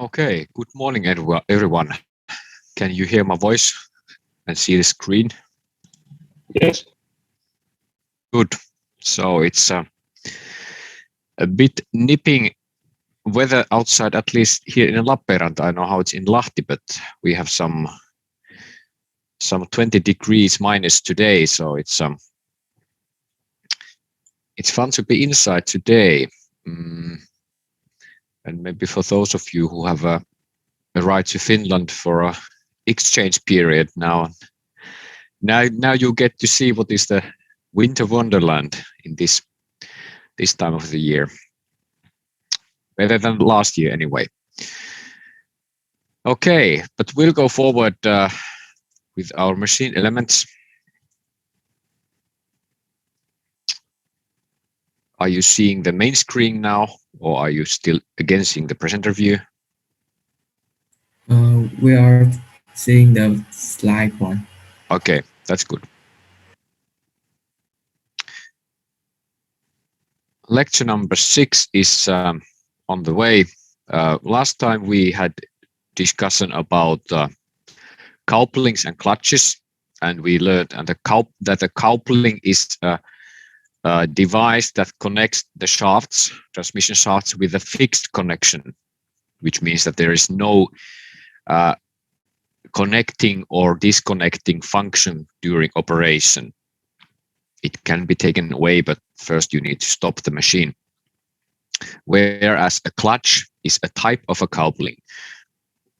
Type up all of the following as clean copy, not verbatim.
Okay, good morning, everyone. Can you hear my voice and see the screen? Yes. Good. So it's a bit nipping weather outside, at least here in Lappeenranta. I know how it's in Lahti, but we have some 20 degrees minus today. So it's fun to be inside today. And maybe for those of you who have arrived to Finland for a exchange period now you get to see what is the winter wonderland in this time of the year, better than last year anyway. Okay, but we'll go forward with our machine elements. Are you seeing the main screen now, or are you still again seeing the presenter view? We are seeing the slide one. Okay, that's good. Lecture number 6 is on the way. Last time we had discussion about couplings and clutches, and we learned that the coupling is a device that connects the transmission shafts with a fixed connection, which means that there is no connecting or disconnecting function during operation. It can be taken away, but first you need to stop the machine. Whereas a clutch is a type of a coupling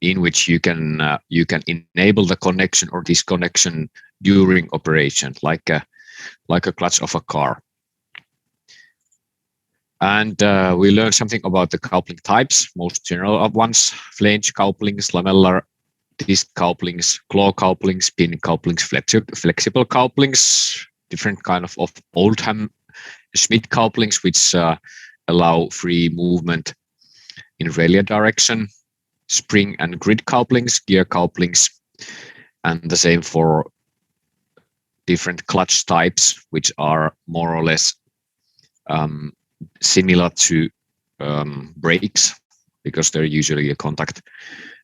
in which you can enable the connection or disconnection during operation, like a clutch of a car. And we learned something about the coupling types, most general of ones: flange couplings, lamellar disc couplings, claw couplings, pin couplings, flexible couplings, different kind of Oldham Schmidt couplings, which allow free movement in radial direction, spring and grid couplings, gear couplings, and the same for different clutch types, which are more or less similar to brakes, because they're usually a contact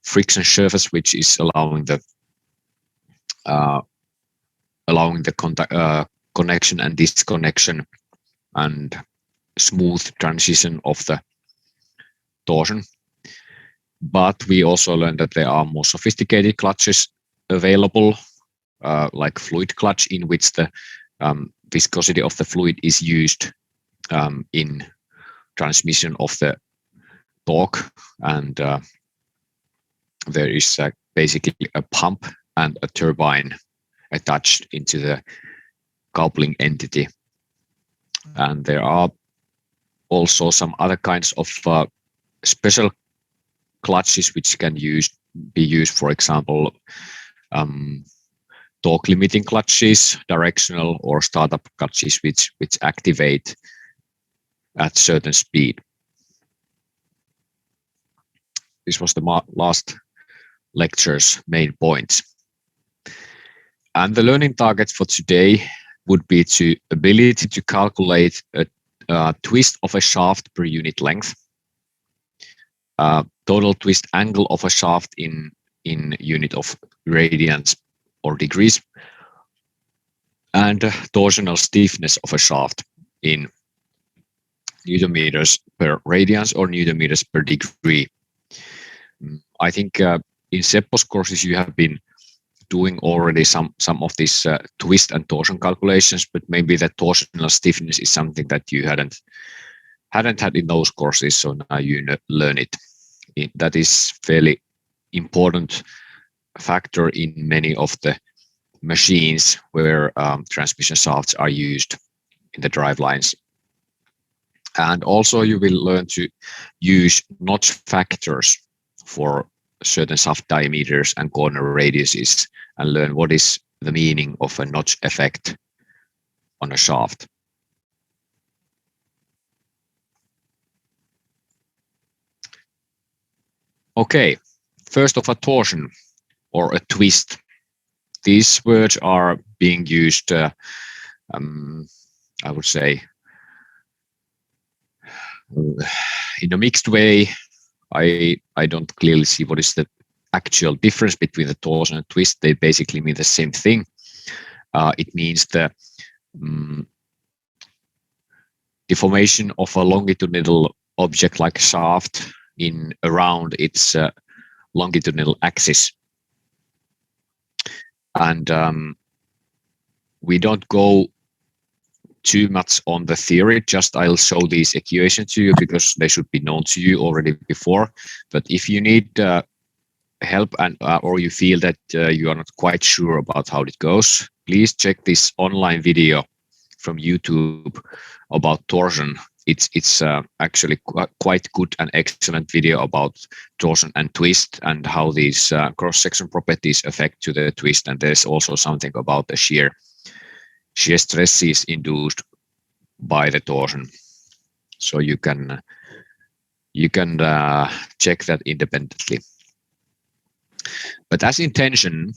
friction surface, which is allowing the connection and disconnection and smooth transition of the torsion. But we also learned that there are more sophisticated clutches available, like fluid clutch, in which the viscosity of the fluid is used in transmission of the torque, and there is basically a pump and a turbine attached into the coupling entity. And there are also some other kinds of special clutches which can be used, for example, torque limiting clutches, directional or startup clutches, which activate at certain speed. This was the last lecture's main points. And the learning targets for today would be to ability to calculate a twist of a shaft per unit length, total twist angle of a shaft in unit of radians or degrees, and torsional stiffness of a shaft in Newton meters per radians or Newton meters per degree. I think in Seppo's courses you have been doing already some of these twist and torsion calculations, but maybe the torsional stiffness is something that you hadn't had in those courses, so now you learn it. That is fairly important factor in many of the machines where transmission shafts are used in the drive lines. And also you will learn to use notch factors for certain shaft diameters and corner radiuses, and learn what is the meaning of a notch effect on a shaft. Okay, first of a torsion or a twist. These words are being used, I would say, in a mixed way I don't clearly see what is the actual difference between the torsion and twist. They basically mean the same thing. It means the deformation of a longitudinal object like a shaft in around its longitudinal axis. And we don't go too much on the theory, just I'll show these equations to you because they should be known to you already before. But if you need help and or you feel that you are not quite sure about how it goes, please check this online video from YouTube about torsion. It's actually quite good and excellent video about torsion and twist and how these cross-section properties affect to the twist. And there's also something about the shear stresses induced by the torsion. So you can check that independently. But as in tension,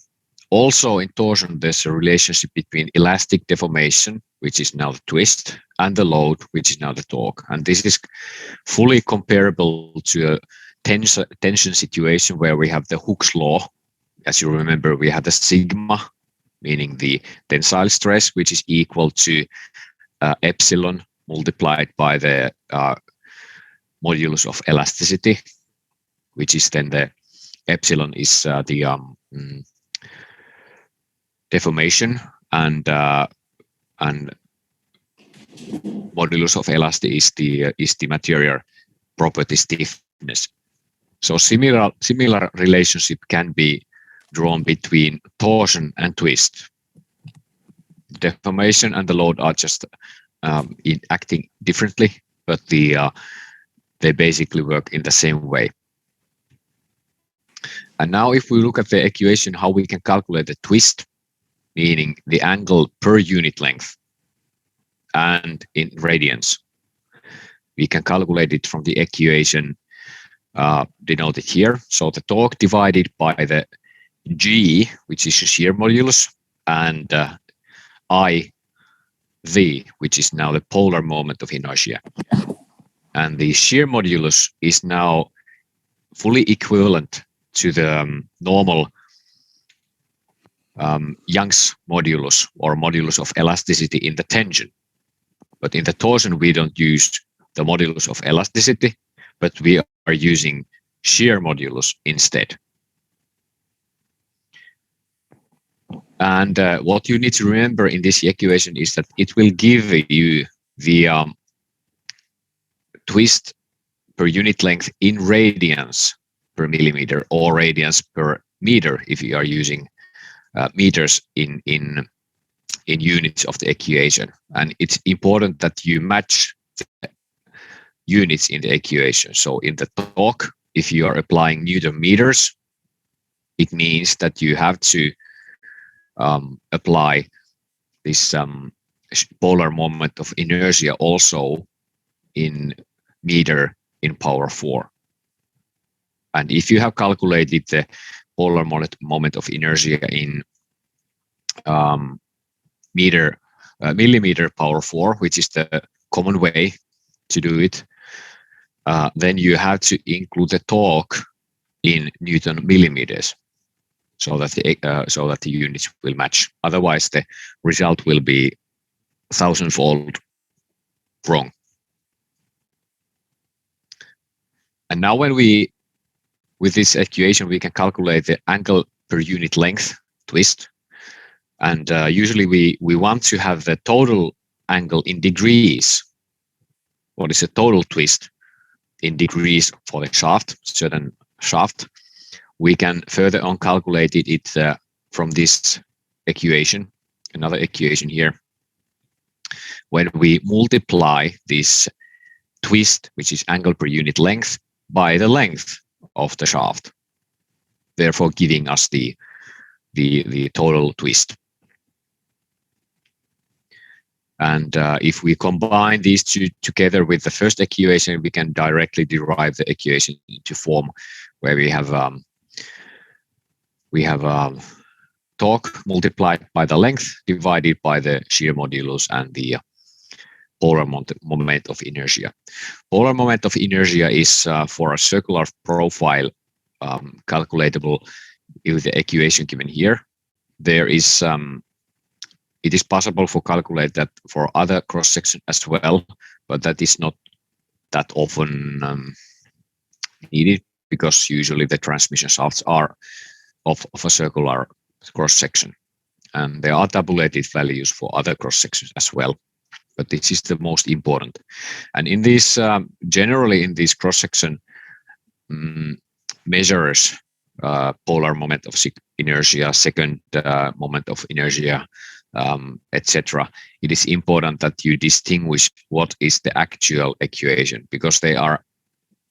also in torsion, there's a relationship between elastic deformation, which is now the twist, and the load, which is now the torque. And this is fully comparable to a tension situation where we have the Hooke's law. As you remember, we had the sigma, meaning the tensile stress, which is equal to epsilon multiplied by the modulus of elasticity, which is then the epsilon is the deformation and modulus of elasticity is the material property stiffness. So similar relationship can be drawn between torsion and twist. Deformation and the load are just acting differently, but they basically work in the same way. And now if we look at the equation, how we can calculate the twist, meaning the angle per unit length and in radians, we can calculate it from the equation denoted here. So the torque divided by the G, which is a shear modulus, and I, V, which is now the polar moment of inertia. And the shear modulus is now fully equivalent to the normal Young's modulus or modulus of elasticity in the tension. But in the torsion, we don't use the modulus of elasticity, but we are using shear modulus instead. And what you need to remember in this equation is that it will give you the twist per unit length in radians per millimeter or radians per meter if you are using meters in units of the equation. And it's important that you match the units in the equation. So in the torque, if you are applying Newton meters, it means that you have to apply this polar moment of inertia also in meter in power 4. And if you have calculated the polar moment of inertia in millimeter power 4, which is the common way to do it, then you have to include the torque in Newton millimeters, so that the units will match. Otherwise, the result will be 1,000-fold wrong. And now, with this equation, we can calculate the angle per unit length twist. And usually we want to have the total angle in degrees. What is the total twist in degrees for the shaft, certain shaft? We can further on calculate it from this equation, another equation here. When we multiply this twist, which is angle per unit length, by the length of the shaft, therefore giving us the total twist. And if we combine these two together with the first equation, we can directly derive the equation into form where we have torque multiplied by the length divided by the shear modulus and the polar moment of inertia. Polar moment of inertia is for a circular profile calculatable with the equation given here. There is it is possible to calculate that for other cross section as well, but that is not that often needed because usually the transmission shafts are of a circular cross section, and there are tabulated values for other cross sections as well. But this is the most important. And in this, generally in this cross section measures polar moment of inertia, second moment of inertia, etc. It is important that you distinguish what is the actual equation, because they are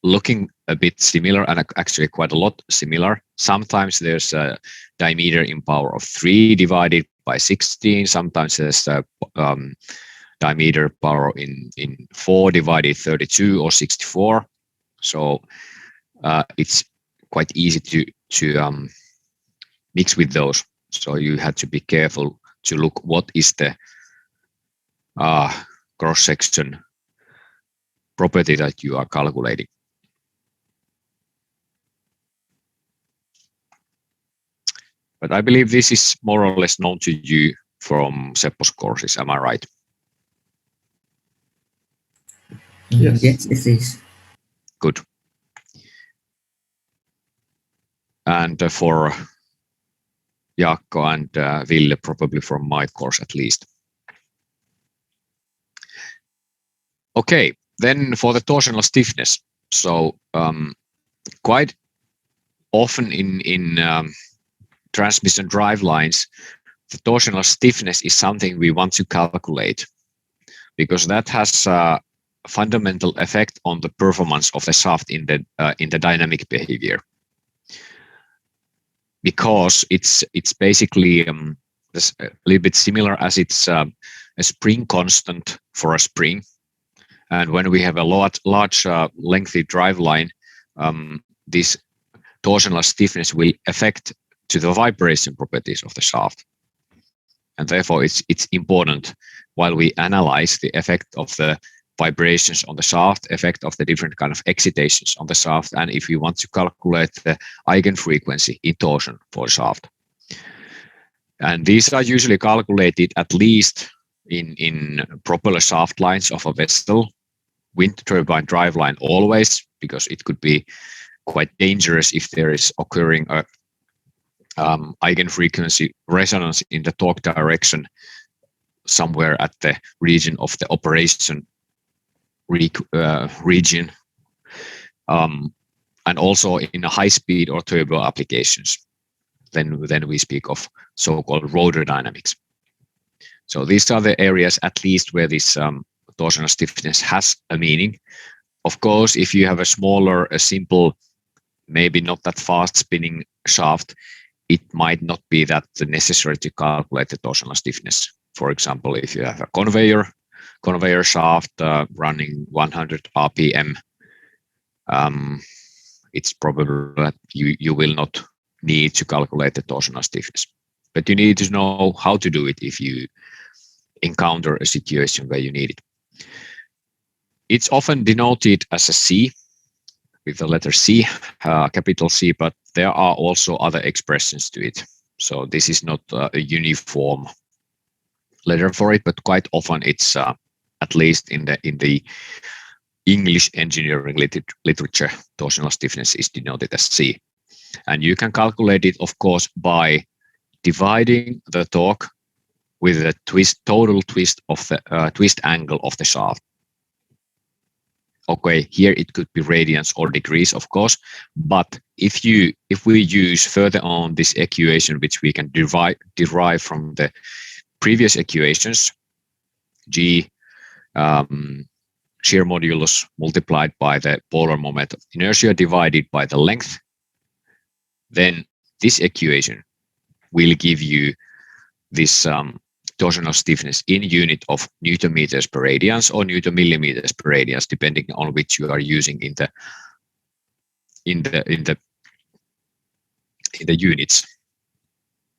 looking a bit similar and actually quite a lot similar. Sometimes there's a diameter in power of 3 divided by 16. Sometimes there's a diameter power in 4 divided 32 or 64. So it's quite easy to mix with those. So you have to be careful to look what is the cross-section property that you are calculating. But I believe this is more or less known to you from Seppo's courses. Am I right? Yes, it is. Good. And for Jaakko and Ville, probably from my course at least. Okay, then for the torsional stiffness. So quite often in transmission drive lines, the torsional stiffness is something we want to calculate because that has a fundamental effect on the performance of the shaft in the dynamic behavior. Because it's basically a little bit similar as it's a spring constant for a spring, and when we have a large lengthy drive line, this torsional stiffness will affect to the vibration properties of the shaft, and therefore it's important while we analyze the effect of the vibrations on the shaft, effect of the different kind of excitations on the shaft, and if we want to calculate the eigenfrequency in torsion for the shaft. And these are usually calculated at least in propeller shaft lines of a vessel, wind turbine drive line always, because it could be quite dangerous if there is occurring a eigenfrequency resonance in the torque direction somewhere at the region of the operation region, and also in a high speed or turbo applications. Then we speak of so-called rotor dynamics. So these are the areas at least where this torsional stiffness has a meaning. Of course, if you have a smaller, a simple, maybe not that fast spinning shaft, it might not be that necessary to calculate the torsional stiffness. For example, if you have a conveyor shaft running 100 RPM, it's probable that you will not need to calculate the torsional stiffness. But you need to know how to do it if you encounter a situation where you need it. It's often denoted as a C, with the letter C, capital C, but there are also other expressions to it. So this is not a uniform letter for it, but quite often it's at least in the English engineering literature, torsional stiffness is denoted as C. And you can calculate it, of course, by dividing the torque with the total twist of the twist angle of the shaft. Okay, here it could be radians or degrees, of course, but if we use further on this equation, which we can derive from the previous equations, G shear modulus multiplied by the polar moment of inertia divided by the length, then this equation will give you this torsional stiffness in unit of Newton meters per radians or Newton millimeters per radians, depending on which you are using in the units.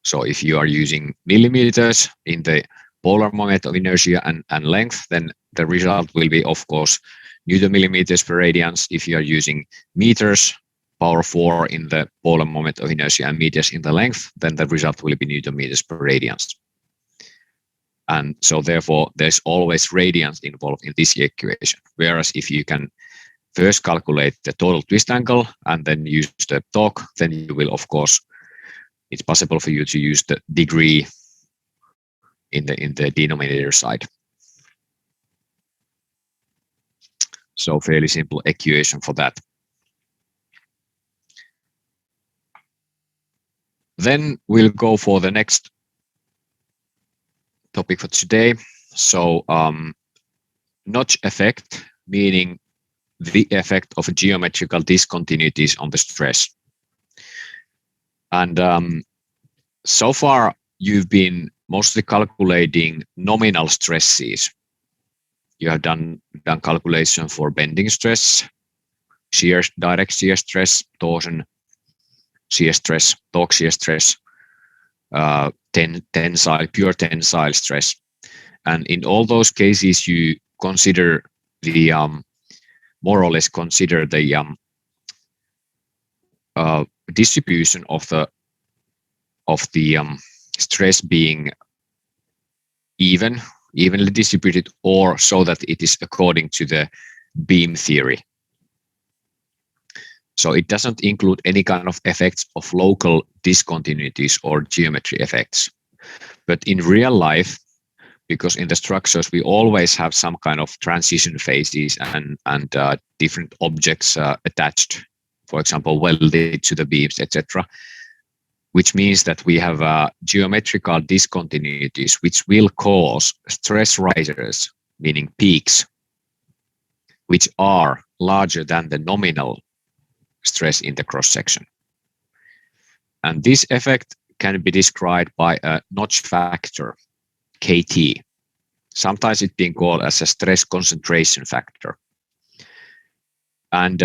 So if you are using millimeters in the polar moment of inertia and length, then the result will be, of course, Newton millimeters per radians. If you are using meters, power 4 in the polar moment of inertia and meters in the length, then the result will be Newton meters per radians. And so therefore, there's always radians involved in this equation. Whereas if you can first calculate the total twist angle and then use the torque, then you will, of course, it's possible for you to use the degree in the denominator side. So fairly simple equation for that. Then we'll go for the next topic for today. So notch effect, meaning the effect of geometrical discontinuities on the stress. And so far, you've been mostly calculating nominal stresses. You have done calculation for bending stress, shear, direct shear stress, torsion shear stress, torque shear stress, tensile, pure tensile stress. And in all those cases, you consider the more or less consider the distribution of the stress being evenly distributed, or so that it is according to the beam theory. So it doesn't include any kind of effects of local discontinuities or geometry effects. But in real life, because in the structures we always have some kind of transition phases and different objects attached, for example, welded to the beams, etc., which means that we have geometrical discontinuities, which will cause stress risers, meaning peaks, which are larger than the nominal stress in the cross section. And this effect can be described by a notch factor, KT. Sometimes it's being called as a stress concentration factor. And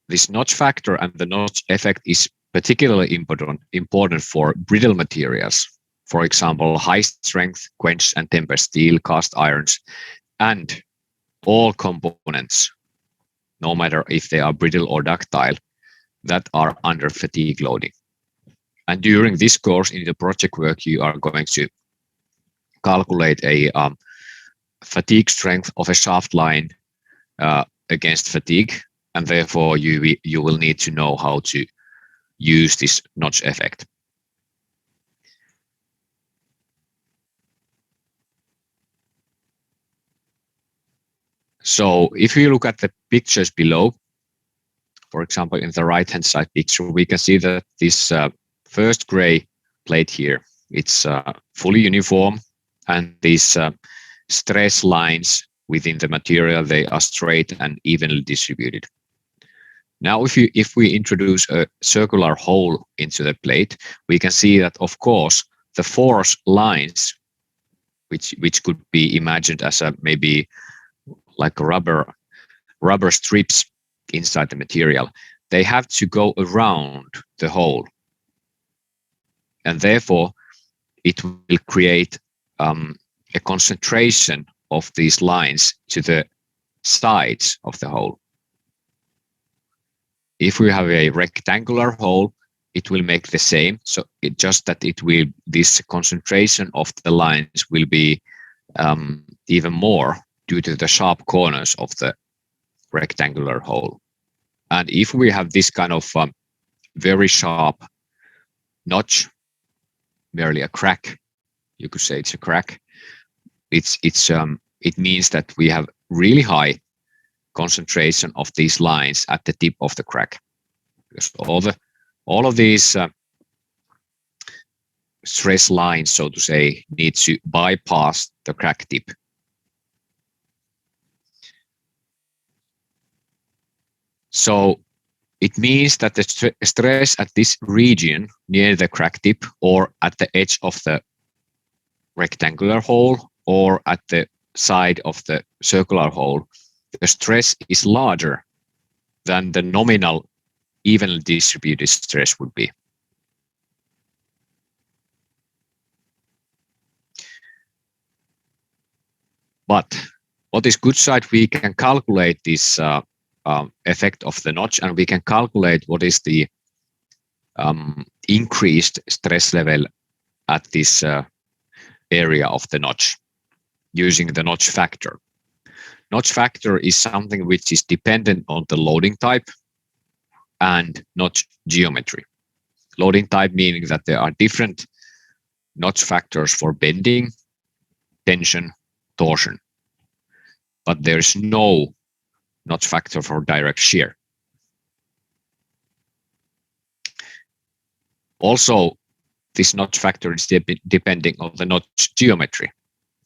this notch factor and the notch effect is particularly important for brittle materials. For example, high strength, quench and temper steel, cast irons, and all components, no matter if they are brittle or ductile, that are under fatigue loading. And during this course in the project work, you are going to calculate a fatigue strength of a shaft line against fatigue, and therefore you will need to know how to use this notch effect. So if you look at the pictures below, for example, in the right-hand side picture, we can see that this first gray plate here, it's fully uniform, and these stress lines within the material, they are straight and evenly distributed. Now, if we introduce a circular hole into the plate, we can see that, of course, the force lines, which could be imagined as maybe like rubber strips inside the material, they have to go around the hole, and therefore it will create a concentration of these lines to the sides of the hole. If we have a rectangular hole, it will make the same. So this concentration of the lines will be even more due to the sharp corners of the rectangular hole. And if we have this kind of very sharp notch, merely a crack, you could say it's a crack, it means that we have really high concentration of these lines at the tip of the crack, because all of these stress lines, so to say, need to bypass the crack tip. So it means that the stress at this region near the crack tip, or at the edge of the rectangular hole, or at the side of the circular hole, the stress is larger than the nominal evenly distributed stress would be. But what is good side, we can calculate this effect of the notch, and we can calculate what is the increased stress level at this area of the notch using the notch factor. Notch factor is something which is dependent on the loading type and notch geometry. Loading type meaning that there are different notch factors for bending, tension, torsion, but there's no notch factor for direct shear. Also, this notch factor is depending on the notch geometry.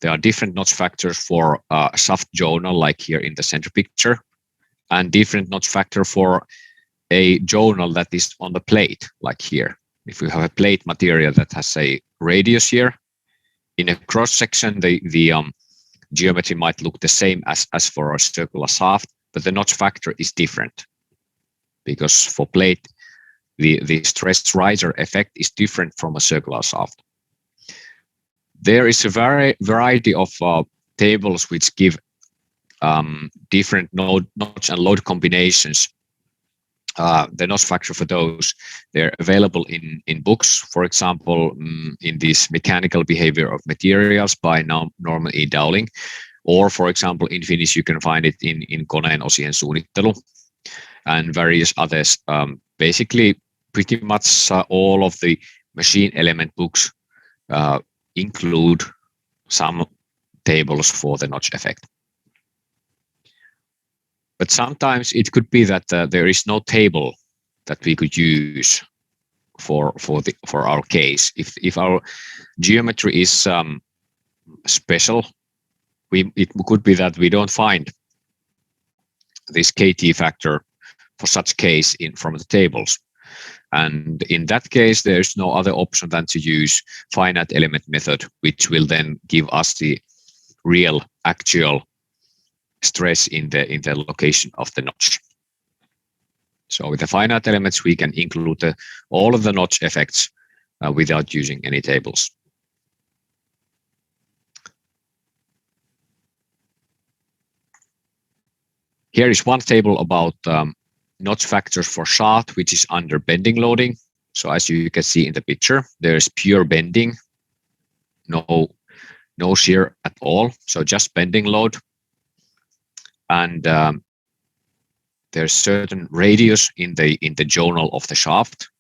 There are different notch factors for shaft journal, like here in the center picture, and different notch factor for a journal that is on the plate, like here. If we have a plate material that has a radius here, in a cross section, the geometry might look the same as for a circular shaft, but the notch factor is different, because for plate, the stress riser effect is different from a circular shaft. There is a variety of tables which give different notch and load combinations. The notch factor for those, they're available in books, for example, in this Mechanical Behavior of Materials by Norman E. Dowling, or for example, in Finnish, you can find it in Koneen osien suunnittelu and various others. Basically, pretty much all of the machine element books include some tables for the notch effect. But sometimes it could be that there is no table that we could use for our case. If our geometry is special, it could be that we don't find this KT factor for such case from the tables. And in that case, there's no other option than to use finite element method, which will then give us the real actual stress in the location of the notch. So with the finite elements, we can include all of the notch effects without using any tables. Here is one table about notch factors for shaft, which is under bending loading. So as you can see in the picture, there's pure bending, no shear at all. So just bending load. And there's certain radius in the journal of the shaft,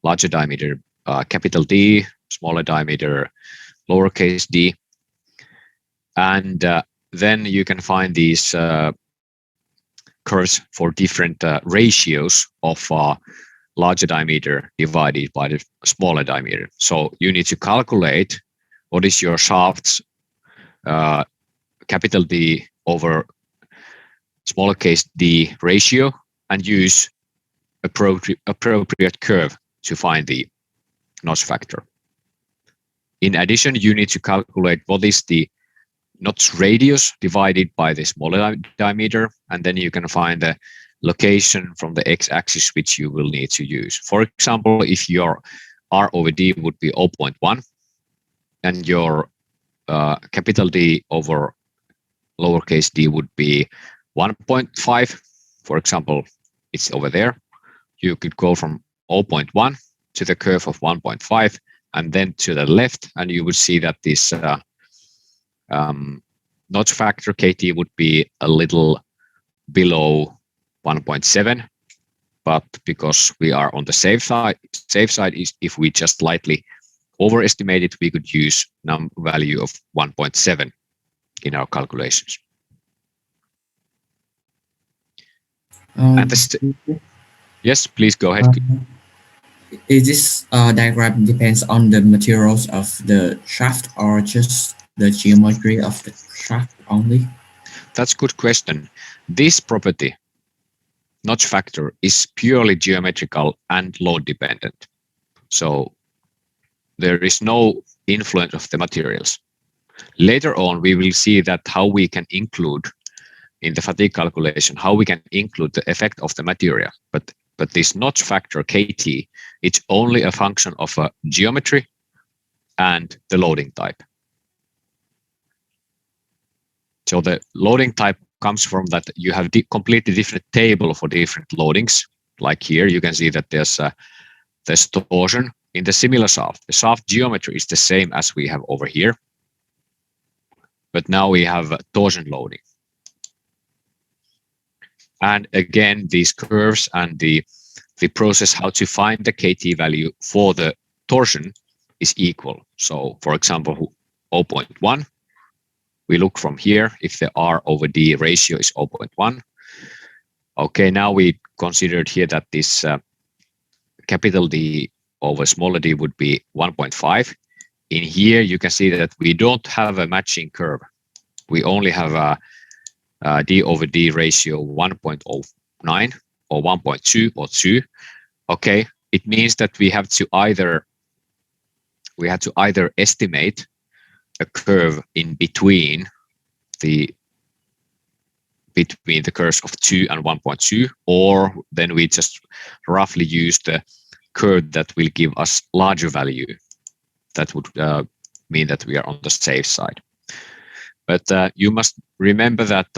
larger diameter capital D, smaller diameter lowercase d. And then you can find these curves for different ratios of larger diameter divided by the smaller diameter. So you need to calculate what is your shaft's capital D over smaller case d ratio and use appropriate curve to find the notch factor. In addition, you need to calculate what is the notch radius divided by the smaller diameter, and then you can find the location from the x-axis which you will need to use. For example, if your R over D would be 0.1 and your capital D over lowercase d would be 1.5, for example, it's over there, you could go from 0.1 to the curve of 1.5 and then to the left, and you would see that this notch factor KT would be a little below 1.7, but because we are on the safe side is if we just slightly overestimate it, we could use value of 1.7 in our calculations. And yes, please go ahead. Is this diagram depends on the materials of the shaft or just the geometry of the shaft only? That's a good question. This property, notch factor, is purely geometrical and load dependent. So there is no influence of the materials. Later on, we will see that how we can include in the fatigue calculation, how we can include the effect of the material. But this notch factor KT, it's only a function of a geometry and the loading type. So the loading type comes from that you have completely different table for different loadings. Like here, you can see that there's torsion in the similar shaft. The shaft geometry is the same as we have over here, but now we have torsion loading. And again, these curves and the process how to find the KT value for the torsion is equal. So for example, 0.1, we look from here if the R over D ratio is 0.1. Okay, now we considered here that this capital D over smaller d would be 1.5. In here, you can see that we don't have a matching curve. We only have a d over d ratio 1.09 or 1.2 or 2. Okay, it means that we have to either estimate a curve in between the curves of 2 and 1.2, or then we just roughly use the curve that will give us larger value. That would mean that we are on the safe side. But you must remember that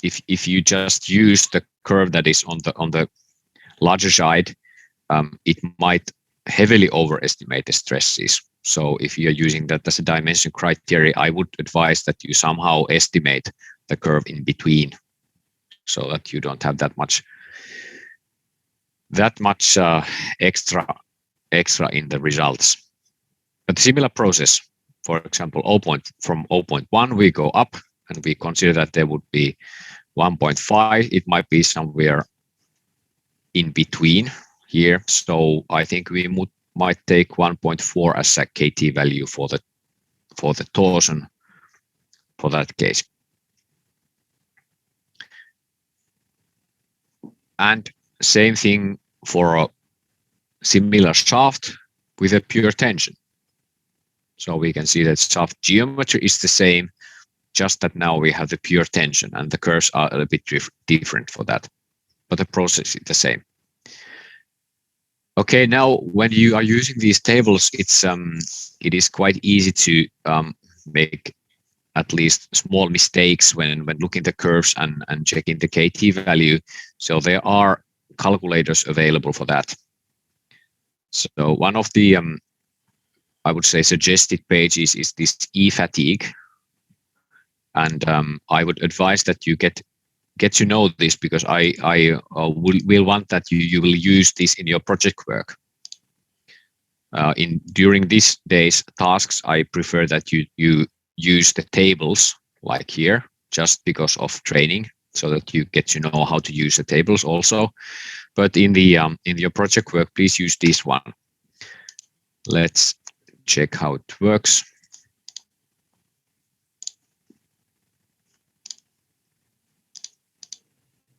if you just use the curve that is on the larger side, it might heavily overestimate the stresses. So if you're using that as a dimension criteria, I would advise that you somehow estimate the curve in between, so that you don't have that much extra in the results. But similar process, for example, from 0.1 we go up and we consider that there would be 1.5. It might be somewhere in between here. So I think we might take 1.4 as a KT value for the torsion for that case. And same thing for a similar shaft with a pure tension. So we can see that shaft geometry is the same, just that now we have the pure tension and the curves are a bit different for that, but the process is the same. Okay, now when you are using these tables, it is quite easy to make at least small mistakes when looking the curves and checking the KT value. So there are calculators available for that. So one of the I would say suggested pages is this eFatigue, and I would advise that you get to know this, because I will want that you will use this in your project work. During these days tasks, I prefer that you use the tables like here, just because of training, so that you get to know how to use the tables also. But in your project work, please use this one. Let's check how it works.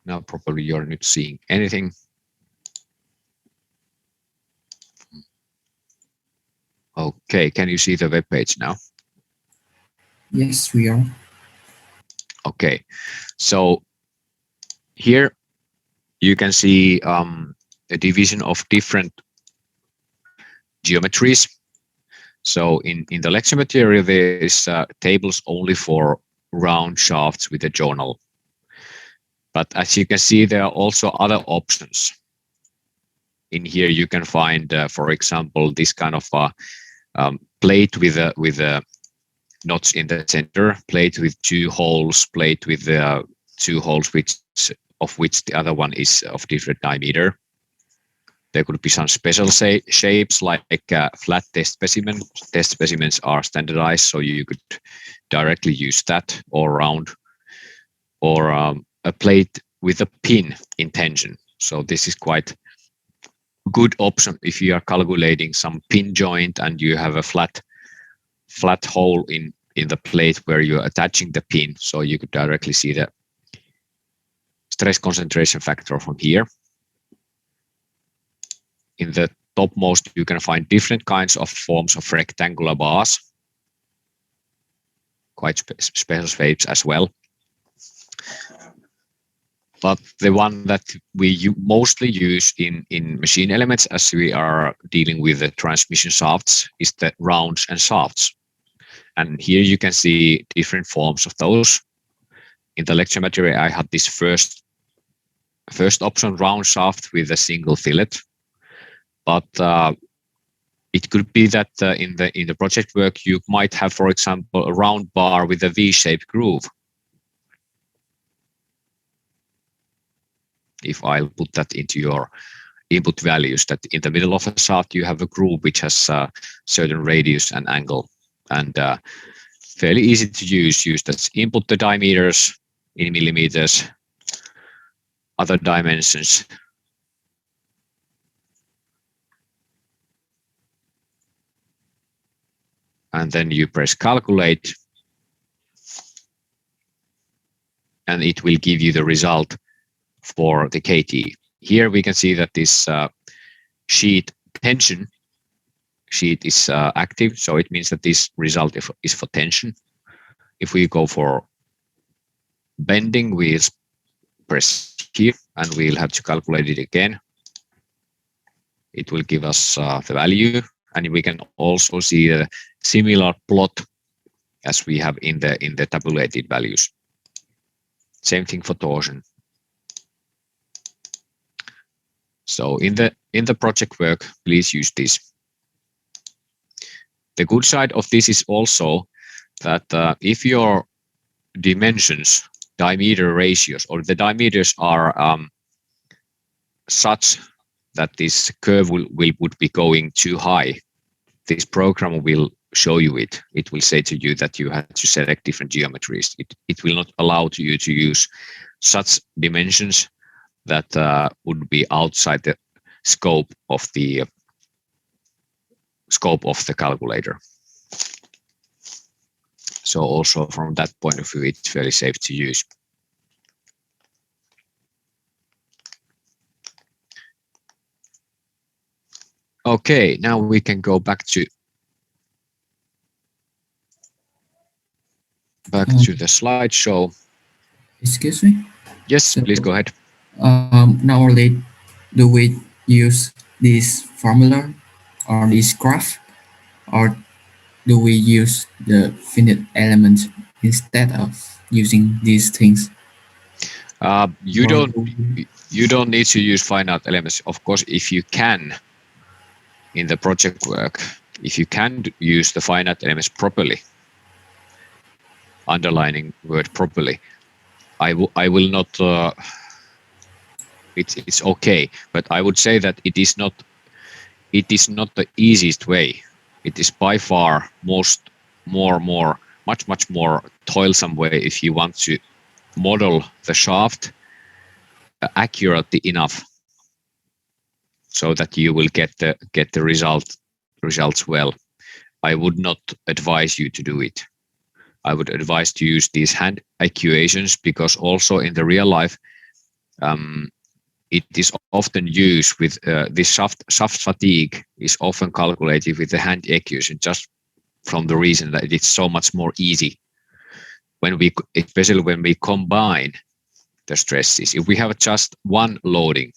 Now probably you're not seeing anything. Okay, can you see the web page now? Yes, we are. Okay, so here you can see a division of different geometries. So in the lecture material, there is tables only for round shafts with a journal. But as you can see, there are also other options. In here, you can find, for example, this kind of plate with a knots in the center, plate with 2 holes, plate with 2 holes, of which the other one is of different diameter. There could be some special shapes like flat test specimen. Test specimens are standardized, so you could directly use that, or round, or a plate with a pin in tension. So this is quite good option if you are calculating some pin joint and you have a flat hole in the plate where you're attaching the pin, so you could directly see the stress concentration factor from here. In the topmost, you can find different kinds of forms of rectangular bars, quite special shapes as well. But the one that we mostly use in machine elements, as we are dealing with the transmission shafts, is the rounds and shafts. And here you can see different forms of those. in the lecture material, I had this first option, round shaft with a single fillet, but it could be that in the project work you might have, for example, a round bar with a V-shaped groove. If I'll put that into your input values, that in the middle of a shaft you have a groove which has a certain radius and angle, and fairly easy to use. Use that. Input the diameters in millimeters, other dimensions. And then you press calculate, and it will give you the result for the KT. Here we can see that this sheet tension sheet is active, so it means that this result is for tension. If we go for bending, we'll press here and we'll have to calculate it again. It will give us the value, and we can also see a similar plot as we have in the tabulated values. Same thing for torsion. So in the project work, please use this. The good side of this is also that if your dimensions, diameter ratios, or the diameters are such that this curve would be going too high, this program will show you it. It will say to you that you have to select different geometries. It will not allow you to use such dimensions that would be outside the scope of the calculator. So also from that point of view, it's very safe to use. Okay, now we can go back to the slideshow. Excuse me? Yes, So, please go ahead. Normally, do we use this formula or this graph, or do we use the finite element instead of using these things? You don't need to use finite elements. Of course, if you can, in the project work, if you can use the finite elements properly, underlining word properly, I will not. It's okay, but I would say that it is not the easiest way. It is by far much more toilsome way if you want to model the shaft accurately enough so that you will get the results well. I would not advise you to do it. I would advise to use these hand equations, because also in the real life, it is often used with this shaft fatigue is often calculated with the hand equation, just from the reason that it's so much more easy especially when we combine the stresses. If we have just one loading,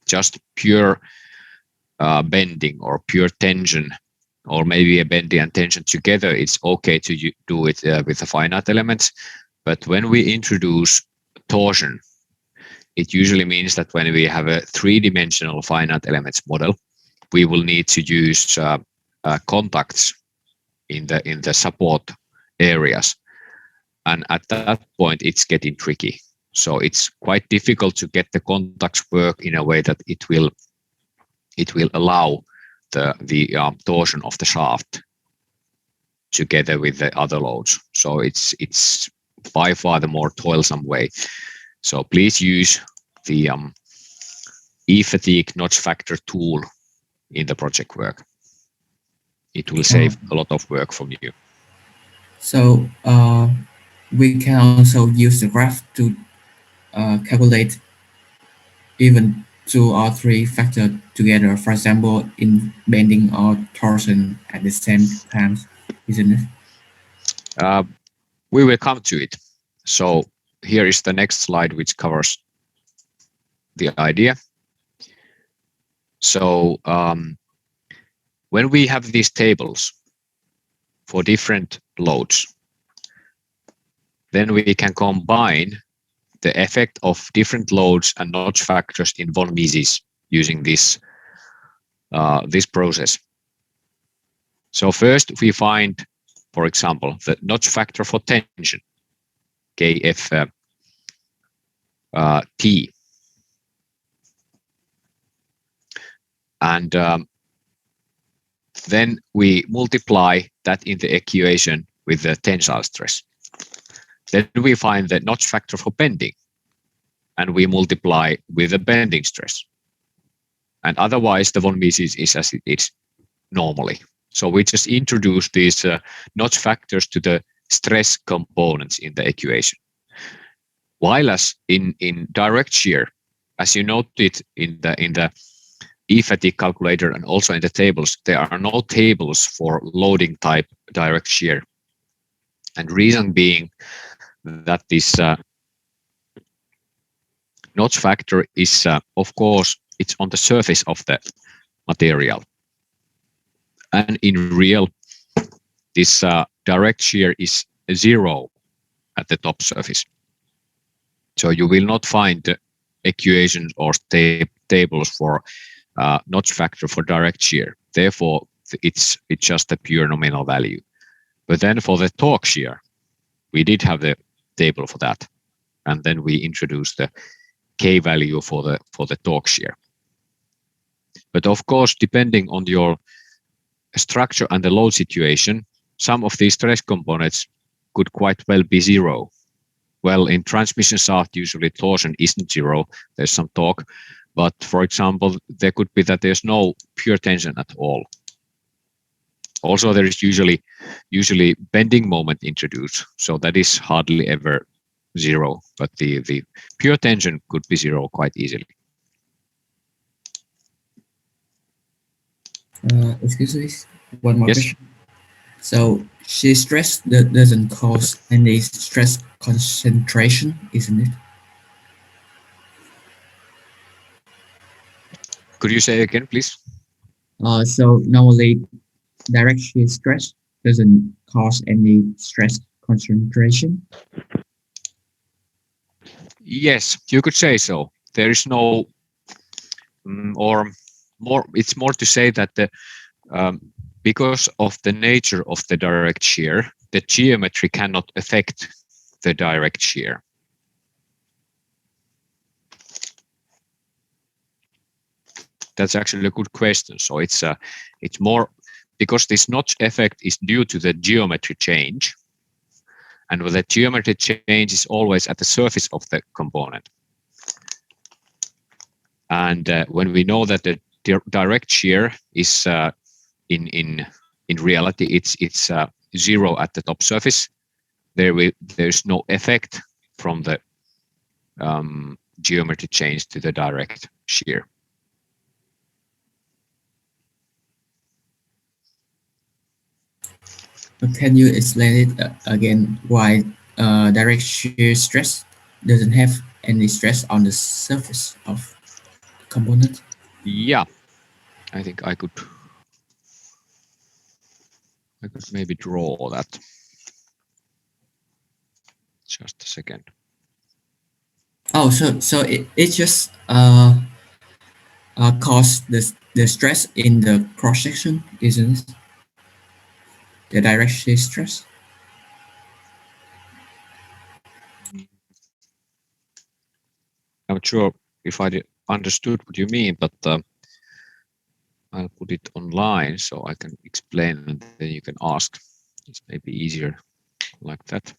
just pure bending or pure tension, or maybe a bending and tension together, it's okay to do it with the finite elements. But when we introduce torsion, it usually means that when we have a three-dimensional finite elements model, we will need to use contacts in the support areas, and at that point it's getting tricky. So it's quite difficult to get the contacts work in a way that it will allow the torsion of the shaft together with the other loads. So it's by far the more toilsome way. So please use the eFatigue notch factor tool in the project work. It will save a lot of work from you. So we can also use the graph to calculate even 2 or 3 factors together, for example, in bending or torsion at the same time, isn't it? We will come to it. So here is the next slide, which covers the idea. So when we have these tables for different loads, then we can combine the effect of different loads and notch factors in von Mises using this process. So first we find, for example, the notch factor for tension, Kf T. And then we multiply that in the equation with the tensile stress. Then we find the notch factor for bending, and we multiply with the bending stress. And otherwise, the von Mises is as it is normally. So we just introduce these notch factors to the stress components in the equation. While as in direct shear, as you noted in the E-fatigue calculator and also in the tables, there are no tables for loading type direct shear. And reason being that this notch factor is, of course, it's on the surface of the material. And in real, this direct shear is 0 at the top surface. So you will not find equations or tables for notch factor for direct shear. Therefore, it's just a pure nominal value. But then for the torque shear, we did have the table for that, and then we introduced the K value for the torque shear. But of course, depending on your structure and the load situation, some of these stress components could quite well be 0. Well, in transmission shaft, usually torsion isn't 0. There's some torque, but for example, there could be that there's no pure tension at all. Also, there is usually bending moment introduced, so that is hardly ever 0, but the pure tension could be 0 quite easily. Excuse me, one more Yes. question. So shear stress doesn't cause any stress concentration, isn't it? Could you say again, please? So normally direct shear stress doesn't cause any stress concentration. Yes, you could say so. There is no, or more. It's more to say that because of the nature of the direct shear, the geometry cannot affect the direct shear. That's actually a good question. So it's more because this notch effect is due to the geometry change, and the geometry change is always at the surface of the component. And when we know that the direct shear is in reality it's 0 at the top surface, there's no effect from the geometry change to the direct shear. Can you explain it again why direct shear stress doesn't have any stress on the surface of the component? Yeah, I think I could maybe draw that. Just a second. Oh, so it just cause the stress in the cross section, isn't it? The direct shear stress. I'm not sure if I understood what you mean, but I'll put it online so I can explain and then you can ask. It's maybe easier like that.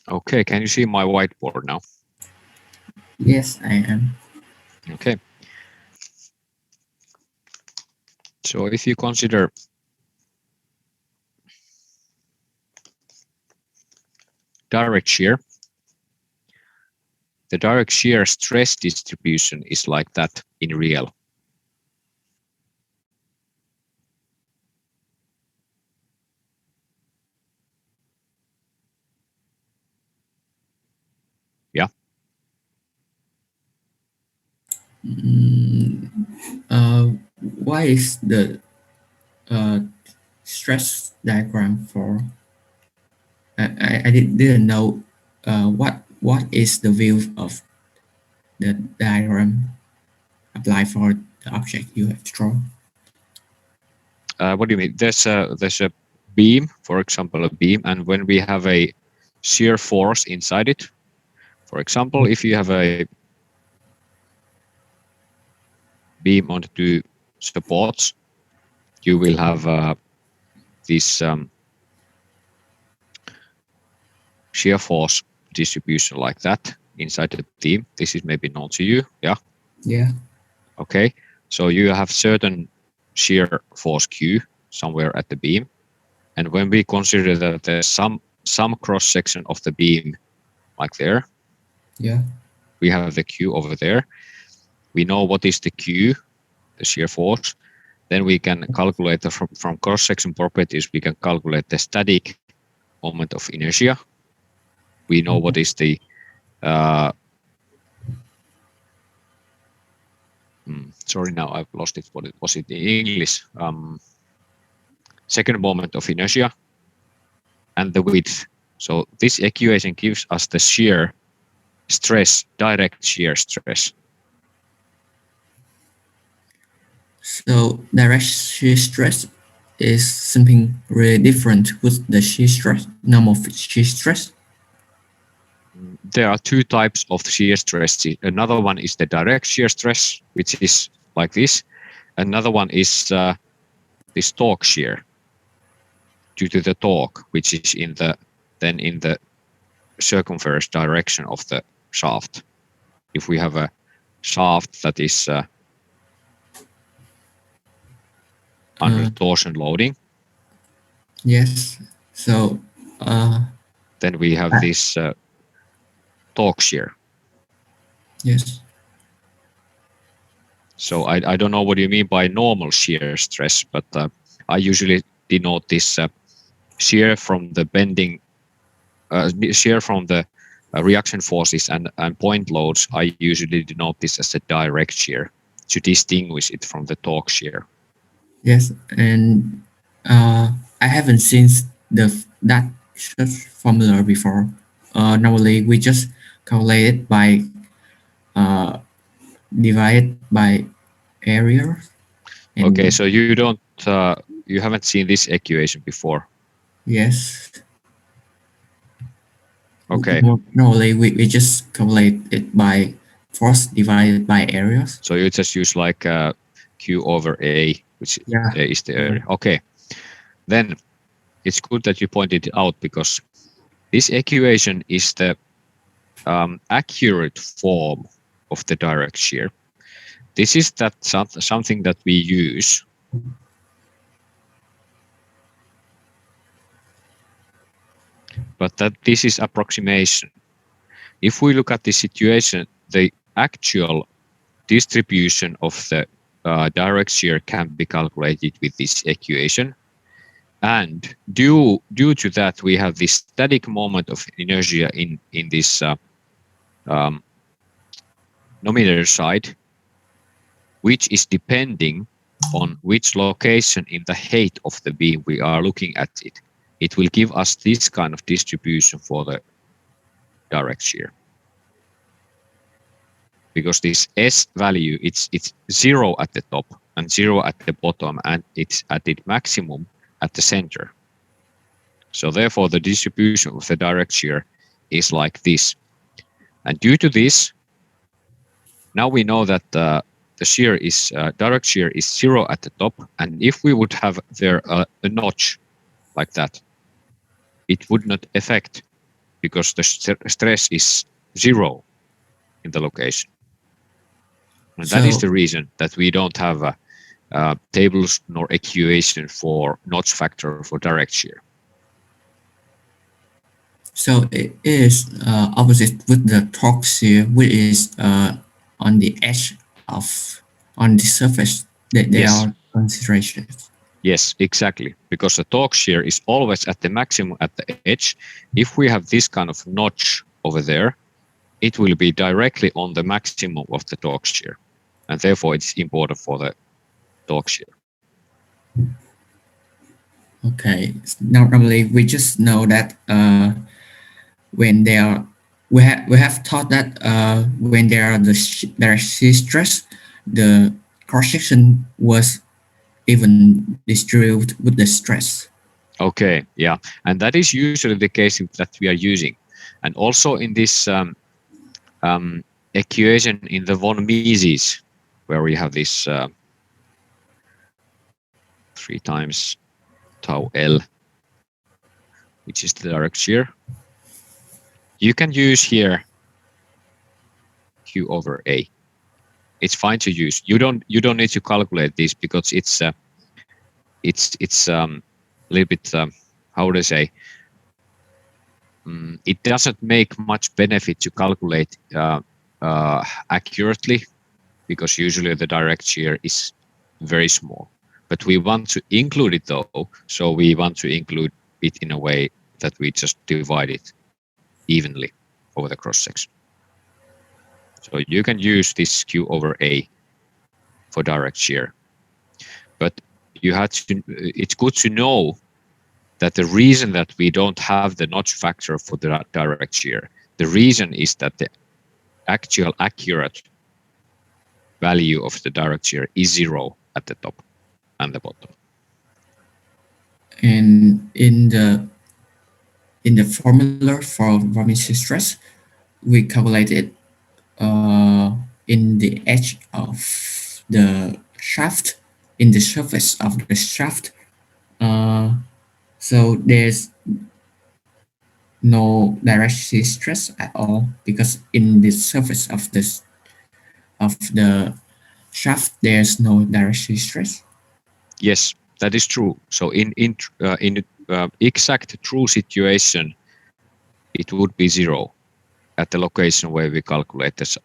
Okay, can you see my whiteboard now? Yes, I am. Okay. So if you consider direct shear, the direct shear stress distribution is like that in real. Mm, uh, why is the uh, stress diagram for? Didn't know what is the view of the diagram applied for the object you have drawn. What do you mean? There's a beam, for example, a beam, and when we have a shear force inside it, for example, if you have a beam on two supports, you will have this shear force distribution like that inside the beam. This is maybe known to you, yeah? Yeah. Okay, so you have certain shear force Q somewhere at the beam, and when we consider that there's some cross section of the beam like there, Yeah. we have the Q over there. We know what is the Q, the shear force. Then we can calculate from cross section properties. We can calculate the static moment of inertia. We know what is the sorry, now I've lost it. What was it in English? Second moment of inertia and the width. So this equation gives us the shear stress, direct shear stress. So direct shear stress is something really different with the shear stress, normal shear stress. There are two types of shear stress. Another one is the direct shear stress, which is like this. Another one is this torque shear due to the torque, which is in the circumference direction of the shaft. If we have a shaft that is under torsion loading, Yes. So then we have this torque shear. yes. So I don't know what you mean by normal shear stress, but I usually denote this shear from the bending, shear from the reaction forces and point loads. I usually denote this as a direct shear to distinguish it from the torque shear. Yes, and I haven't seen that such formula before. Normally, we just calculate it by uh, divide by area. Okay, so you haven't seen this equation before. Yes. Okay. Normally, we just calculate it by force divided by areas. So you just use like Q over A, which is the area. Okay. Then it's good that you pointed it out because this equation is the accurate form of the direct shear. This is something that we use but that this is approximation. If we look at the situation, the actual distribution of the direct shear can be calculated with this equation. And due to that, we have this static moment of inertia in this nominator side, which is depending on which location in the height of the beam we are looking at it. It will give us this kind of distribution for the direct shear. Because this S value, it's 0 at the top and 0 at the bottom, and it's at its maximum at the center. So therefore, the distribution of the direct shear is like this. And due to this, now we know that the shear is direct shear is 0 at the top, and if we would have there a notch like that, it would not affect because the stress is 0 in the location. And that is the reason that we don't have tables nor equation for notch factor for direct shear. So it is opposite with the torque shear, which is on the edge on the surface that they are concentrations. Yes, exactly. Because the torque shear is always at the maximum at the edge. If we have this kind of notch over there, it will be directly on the maximum of the torque shear. and therefore it's important for the torque shear. Okay. Now, normally we just know that when they are, we have taught that when there are there is shear stress, the cross section was even distributed with the stress. Okay, yeah, and that is usually the case that we are using, and also in this equation in the von Mises, where we have this 3 times tau L, which is the direct shear. You can use here Q over A. It's fine to use. You don't need to calculate this because it's a little bit how would I say? It doesn't make much benefit to calculate accurately because usually the direct shear is very small. But we want to include it though, so we want to include it in a way that we just divide it evenly over the cross section. So you can use this Q over A for direct shear, but you have to. It's good to know that the reason that we don't have the notch factor for the direct shear, the reason is that the actual accurate value of the direct shear is 0 at the top and the bottom. And in the formula for von Mises stress, we calculated in the edge of the shaft, in the surface of the shaft. So there's no direct shear stress at all because in the surface of the shaft there's no direct shear stress. Yes, that is true. So in exact true situation, it would be 0 at the location where we calculate the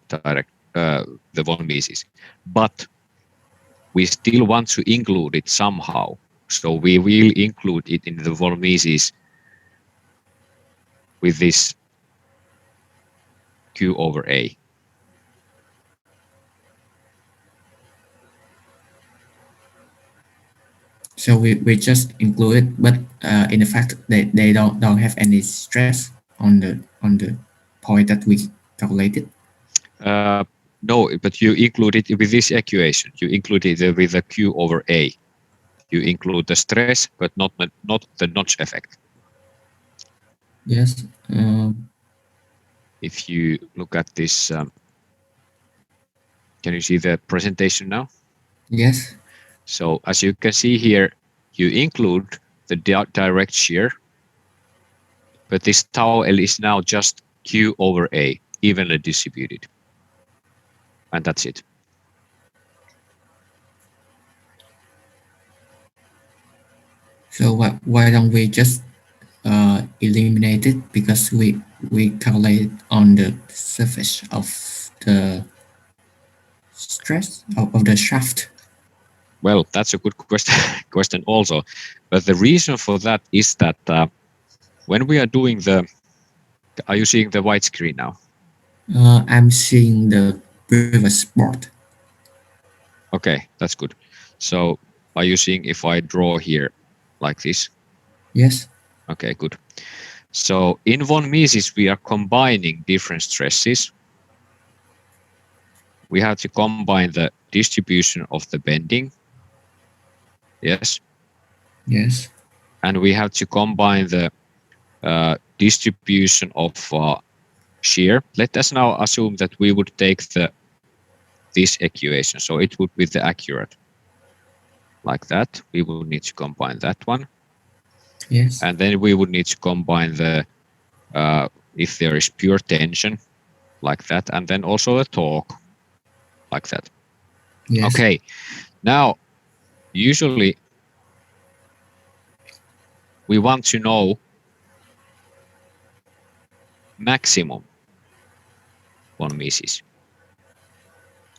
von Mises. But we still want to include it somehow. So we will include it in the von Mises with this Q over A. So we just include it, but in fact they don't have any stress on the point that we calculated. No, but you include it with this equation. You include it with the Q over A. You include the stress, but not the notch effect. Yes. If you look at this, can you see the presentation now? Yes. So as you can see here, you include the direct shear, but this tau L is now just Q over A, evenly distributed. And that's it. So why don't we just eliminate it because we calculate on the surface of the stress of the shaft? Well, that's a good question also. But the reason for that is that when we are doing are you seeing the white screen now? I'm seeing the previous board. Okay, that's good. So are you seeing if I draw here like this? Yes. Okay, good. So in von Mises, we are combining different stresses. We have to combine the distribution of the bending. Yes. Yes. And we have to combine the distribution of shear. Let us now assume that we would take this equation. So it would be the accurate. Like that. We would need to combine that one. Yes. And then we would need to combine the if there is pure tension, like that, and then also a torque, like that. Yes. Okay. Now, usually we want to know maximum von Mises.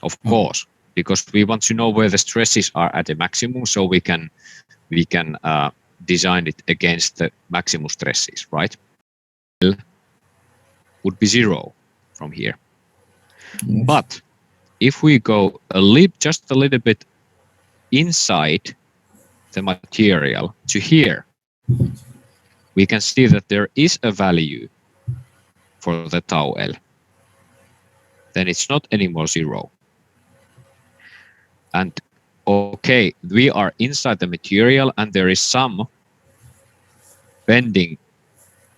Of course, because we want to know where the stresses are at the maximum, so we can design it against the maximum stresses, right? L would be 0 from here. Yes. But if we go just a little bit inside the material to here, we can see that there is a value for the tau L. Then it's not anymore 0. And okay, we are inside the material and there is some bending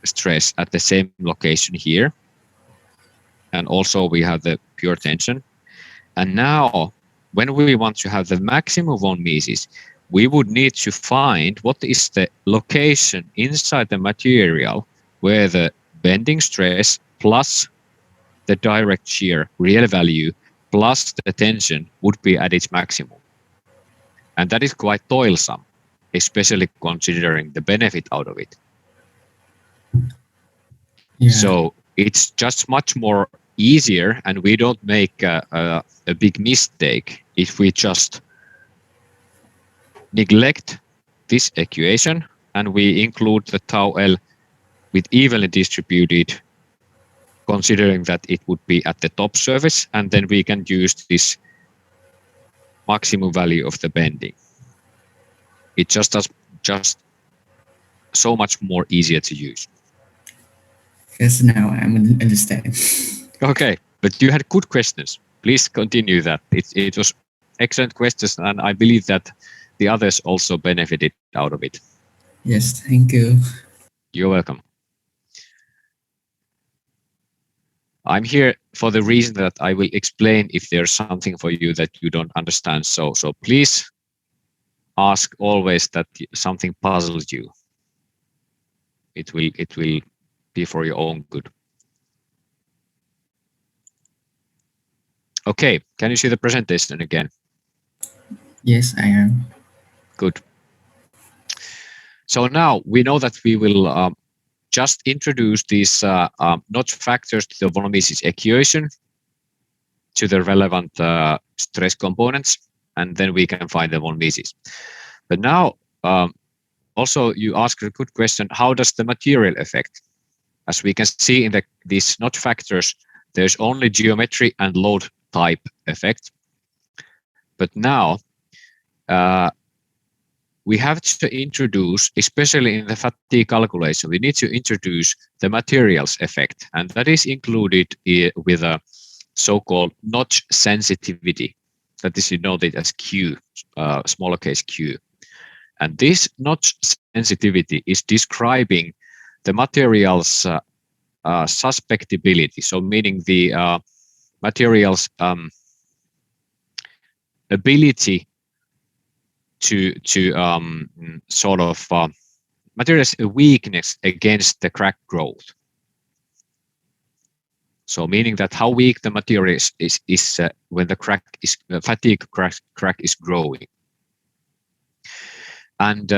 stress at the same location here. And also we have the pure tension. And now when we want to have the maximum von Mises, we would need to find what is the location inside the material where the bending stress plus the direct shear real value plus the tension would be at its maximum. And that is quite toilsome, especially considering the benefit out of it. Yeah. So it's just much more easier, and we don't make a big mistake if we just neglect this equation and we include the tau L with evenly distributed, considering that it would be at the top surface, and then we can use this maximum value of the bending. It just so much more easier to use. Yes, now I understand. Okay, but you had good questions. Please continue that. It was excellent questions, and I believe that the others also benefited out of it. Yes, thank you. You're welcome. I'm here for the reason that I will explain if there's something for you that you don't understand. So please ask always that something puzzles you. It will be for your own good. Okay, can you see the presentation again? Yes, I am. Good. So now we know that we will just introduce these notch factors to the von Mises equation to the relevant stress components, and then we can find the von Mises. But now, also you asked a good question, how does the material affect? As we can see in these notch factors, there's only geometry and load type effect. But now, we have to introduce, especially in the fatigue calculation, we need to introduce the materials effect, and that is included with a so-called notch sensitivity. That is denoted as Q, smaller case q. And this notch sensitivity is describing the material's suspectibility, so meaning the material's ability to sort of material's weakness against the crack growth. So meaning that how weak the material is when the fatigue crack is growing. And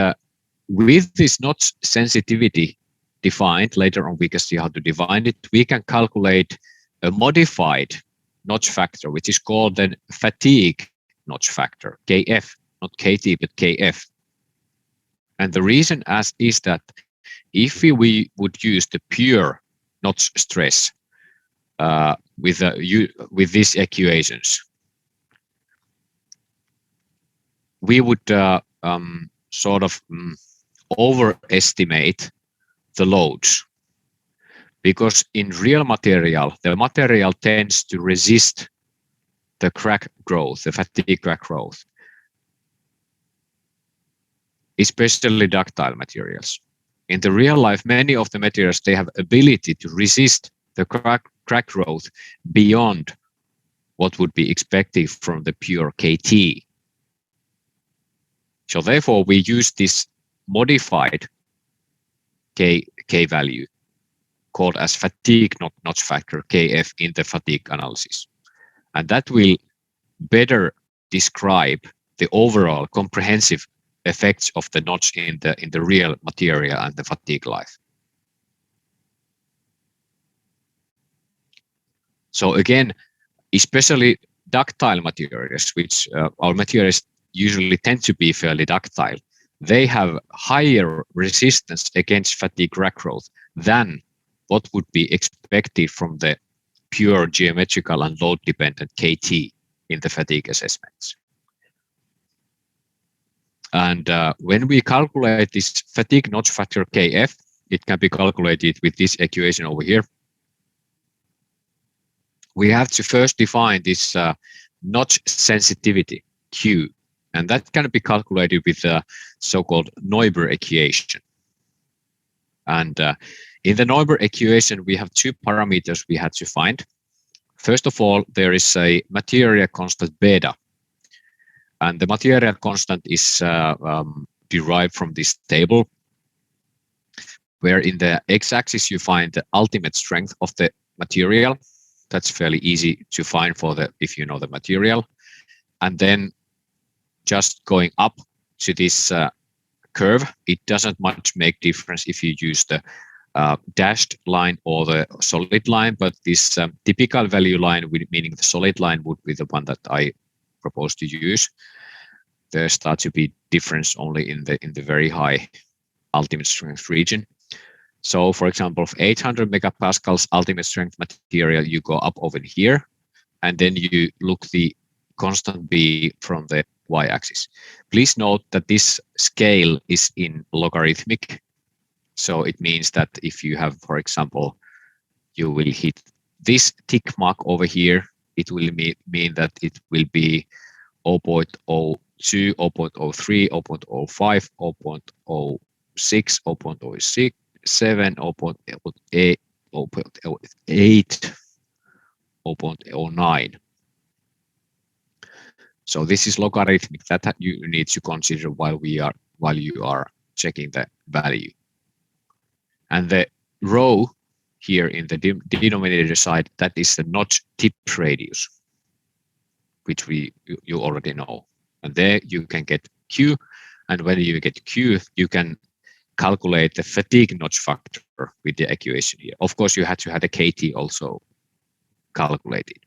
with this notch sensitivity defined, later on we can see how to define it, we can calculate a modified notch factor, which is called the fatigue notch factor, Kf, not Kt, but Kf. And the reason is that if we would use the pure notch stress with these equations, we would sort of overestimate the loads, because in real material, the material tends to resist the crack growth, the fatigue crack growth, especially ductile materials. In the real life, many of the materials, they have ability to resist the crack growth beyond what would be expected from the pure KT. So therefore, we use this modified K value called as fatigue notch factor, Kf, in the fatigue analysis. And that will better describe the overall comprehensive effects of the notch in the real material and the fatigue life. So again, especially ductile materials, which our materials usually tend to be fairly ductile, they have higher resistance against fatigue crack growth than what would be expected from the pure geometrical and load dependent KT. in the fatigue assessments. And when we calculate this fatigue notch factor Kf, it can be calculated with this equation over here. We have to first define this notch sensitivity, Q, and that can be calculated with the so-called Neuber equation. And in the Neuber equation, we have two parameters we had to find. First of all, there is a material constant beta, and the material constant is derived from this table, where in the x-axis you find the ultimate strength of the material. That's fairly easy to find for the if you know the material. And then just going up to this curve, it doesn't much make difference if you use the dashed line or the solid line, but this typical value line, meaning the solid line, would be the one that I propose to use. There starts to be difference only in the very high ultimate strength region. So, for example, of 800 megapascals ultimate strength material, you go up over here, and then you look the constant B from the y-axis. Please note that this scale is in logarithmic. So it means that if you have, for example, you will hit this tick mark over here, it will mean that it will be 0.02, 0.03, 0.05, 0.06, 0.06, 7, 0.8, 0.08, 0.09. So this is logarithmic that you need to consider while you are checking the value. And the rho here in the denominator side, that is the notch tip radius, which you already know. And there you can get Q, and when you get Q, you can calculate the fatigue notch factor with the equation here. Of course, you had to have the KT also calculated.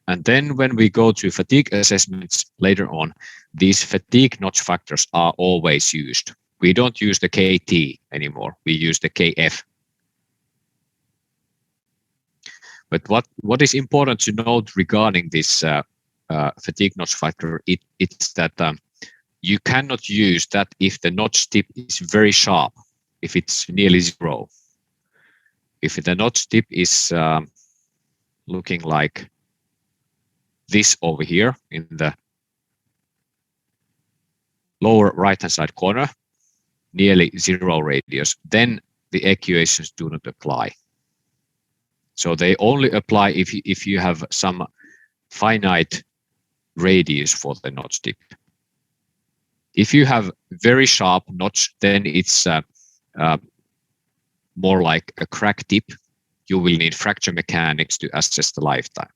And then when we go to fatigue assessments later on, these fatigue notch factors are always used. We don't use the KT anymore. We use the KF. But what is important to note regarding this fatigue notch factor, it's that you cannot use that if the notch tip is very sharp, if it's nearly zero. If the notch tip is looking like this over here in the lower right-hand side corner, nearly zero radius, then the equations do not apply. So they only apply if you have some finite radius for the notch tip. If you have very sharp notch, then it's more like a crack tip. You will need fracture mechanics to assess the lifetime.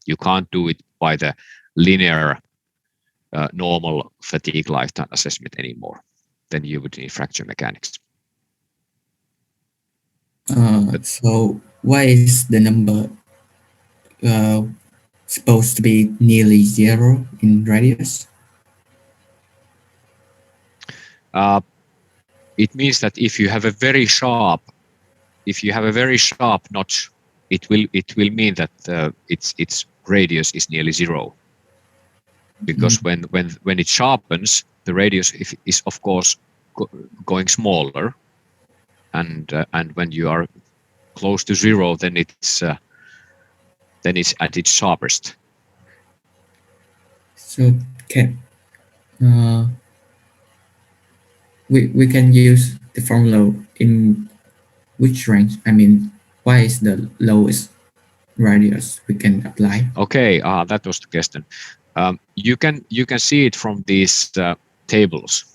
You can't do it by the linear normal fatigue lifetime assessment anymore. Then you would need fracture mechanics. So why is the number supposed to be nearly zero in radius? It means that if you have a very sharp notch, it will mean that its radius is nearly zero. Because when it sharpens, the radius is of course going smaller, and when you are close to zero, then it's at its sharpest. So we can use the formula in which range? I mean, why is the lowest radius we can apply? Okay, that was the question. You can see it from these tables.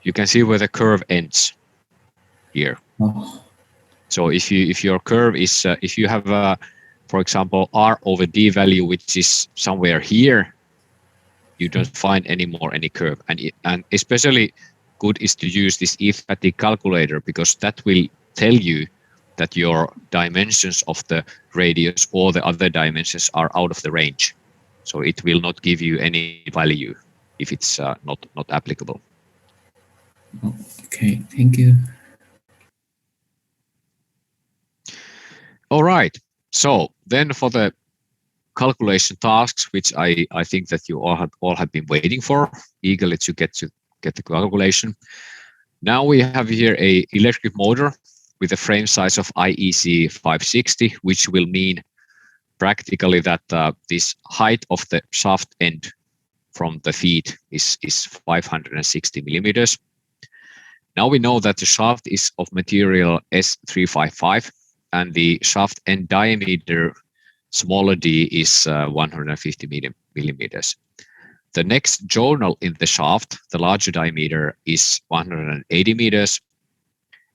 You can see where the curve ends here. Oh. So if your curve is if you have for example R over D value which is somewhere here, you don't find anymore any curve, and especially good is to use this e-fatigue calculator, because that will tell you that your dimensions of the radius or the other dimensions are out of the range. So it will not give you any value if it's not applicable. Okay, thank you. All right. So then for the calculation tasks, which I think that you all have been waiting for eagerly to get the calculation. Now we have here a electric motor with a frame size of IEC 560, which will mean practically that this height of the shaft end from the feet is 560 millimeters. Now we know that the shaft is of material S355 and the shaft end diameter smaller d is 150 millimeters. The next journal in the shaft, the larger diameter, is 180 meters,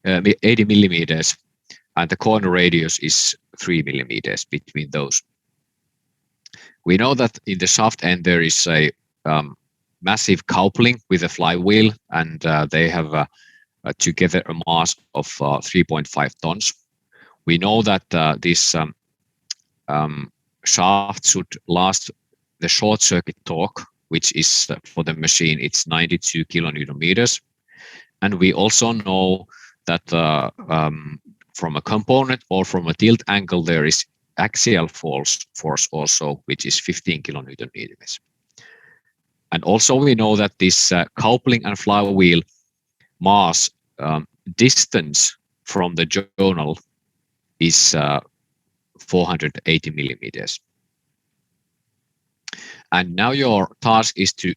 80 millimeters, and the corner radius is 3 millimeters between those. We know that in the shaft end there is a massive coupling with a flywheel, and they have together a mass of 3.5 tons. We know that this shaft should last the short circuit torque, which is for the machine, it's 92 kilonewton meters. And we also know that from a component or from a tilt angle, there is axial force also, which is 15 kilonewton meters. And also we know that this coupling and flywheel mass distance from the journal is 480 millimeters. And now your task is to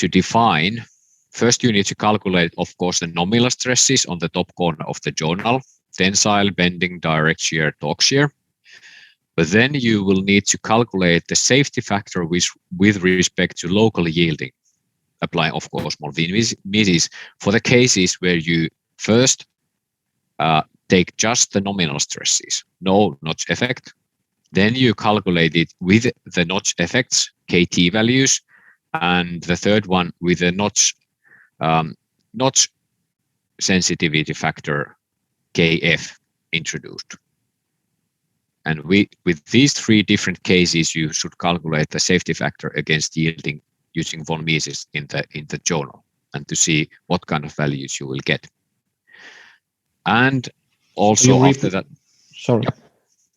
define. First, you need to calculate, of course, the nominal stresses on the top corner of the journal, tensile, bending, direct shear, torque shear. But then you will need to calculate the safety factor with respect to local yielding, applying, of course, Moll-Mises for the cases where you first take just the nominal stresses, no notch effect. Then you calculate it with the notch effects, KT values, and the third one with the notch sensitivity factor, KF, introduced. And with these three different cases, you should calculate the safety factor against yielding using von Mises in the journal, and to see what kind of values you will get. And also after that, sorry. Yep.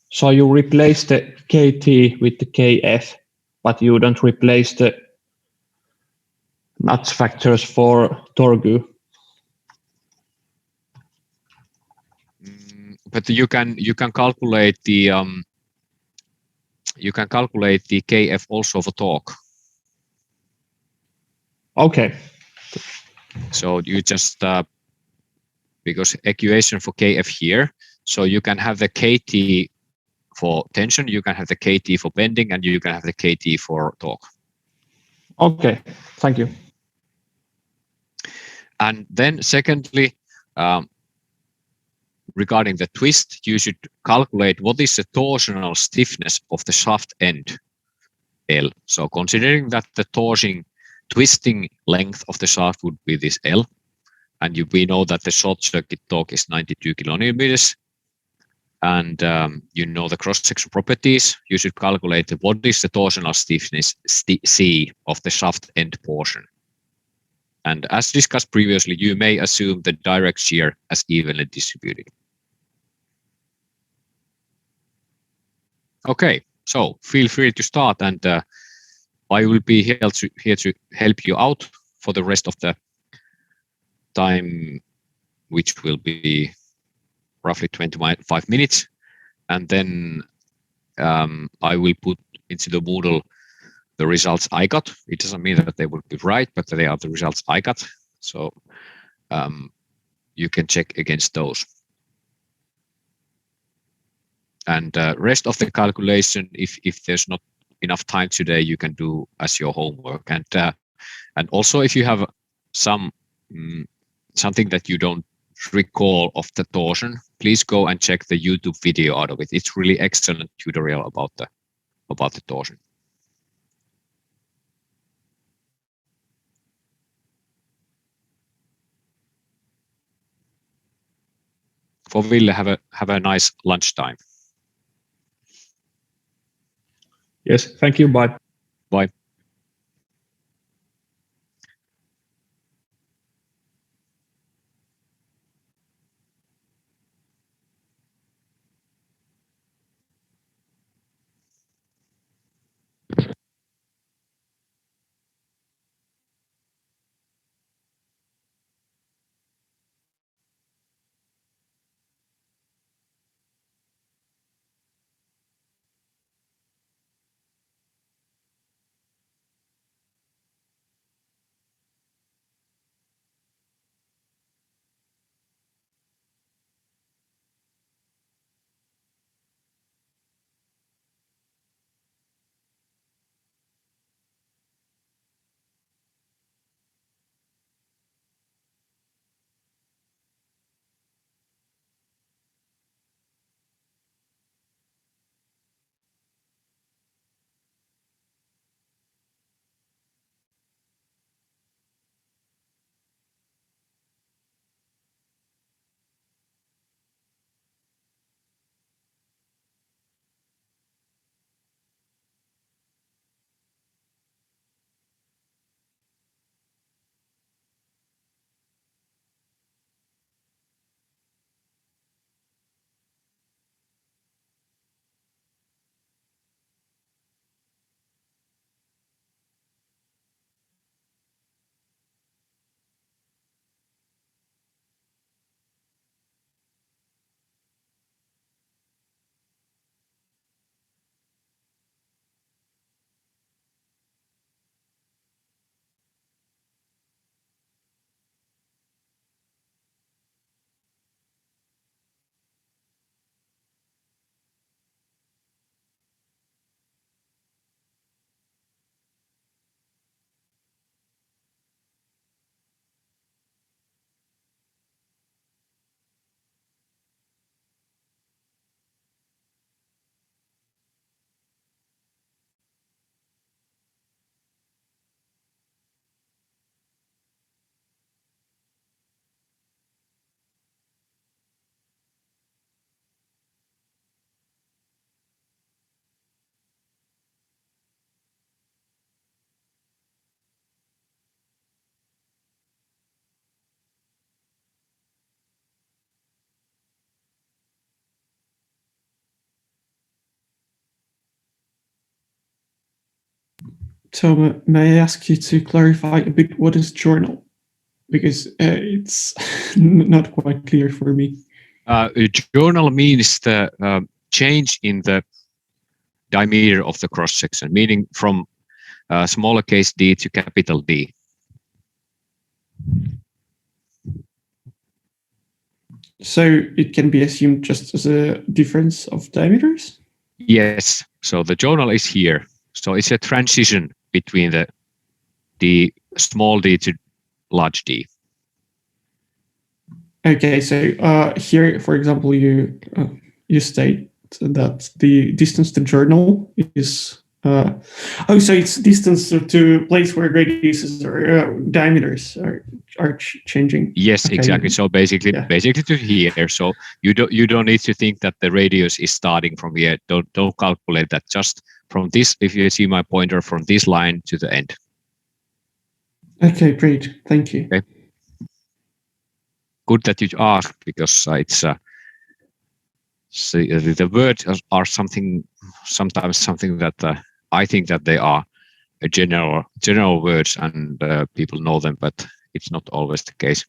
So you replace the KT with the KF, but you don't replace the notch factors for Torgu. But you can calculate the KF also for torque. Okay. So you just because equation for KF here, so you can have the KT for tension, you can have the KT for bending, and you can have the KT for torque. Okay, thank you. And then secondly, regarding the twist, you should calculate what is the torsional stiffness of the shaft end L. So considering that the twisting length of the shaft would be this L, and we know that the short circuit torque is 92 kilonewtons, and you know the cross-section properties, you should calculate what is the torsional stiffness C of the shaft end portion. And as discussed previously, you may assume the direct shear as evenly distributed. Okay, so feel free to start, and I will be here to help you out for the rest of the time, which will be roughly 25 minutes. And then I will put into the Moodle the results I got. It doesn't mean that they would be right, but they are the results I got. So you can check against those. And rest of the calculation, if there's not enough time today, you can do as your homework. And also if you have something that you don't recall of the torsion, please go and check the YouTube video out of it. It's really excellent tutorial about the torsion. For Ville, have a nice lunchtime. Yes, thank you. Bye. Bye. Tom, may I ask you to clarify a bit what is journal? Because it's not quite clear for me. A journal means the change in the diameter of the cross section, meaning from smaller case d to capital D. So it can be assumed just as a difference of diameters? Yes, so the journal is here. So it's a transition between the small d to large D. Okay, so here, for example, you state that the distance to journal is so it's distance to place where radiuses or diameters are changing. Yes, Okay. exactly. So basically to here. So you don't need to think that the radius is starting from here. Don't calculate that. Just from this, if you see my pointer, from this line to the end. Okay, great. Thank you. Okay. Good that you asked, because it's the words are sometimes something that I think that they are a general words, and people know them, but it's not always the case.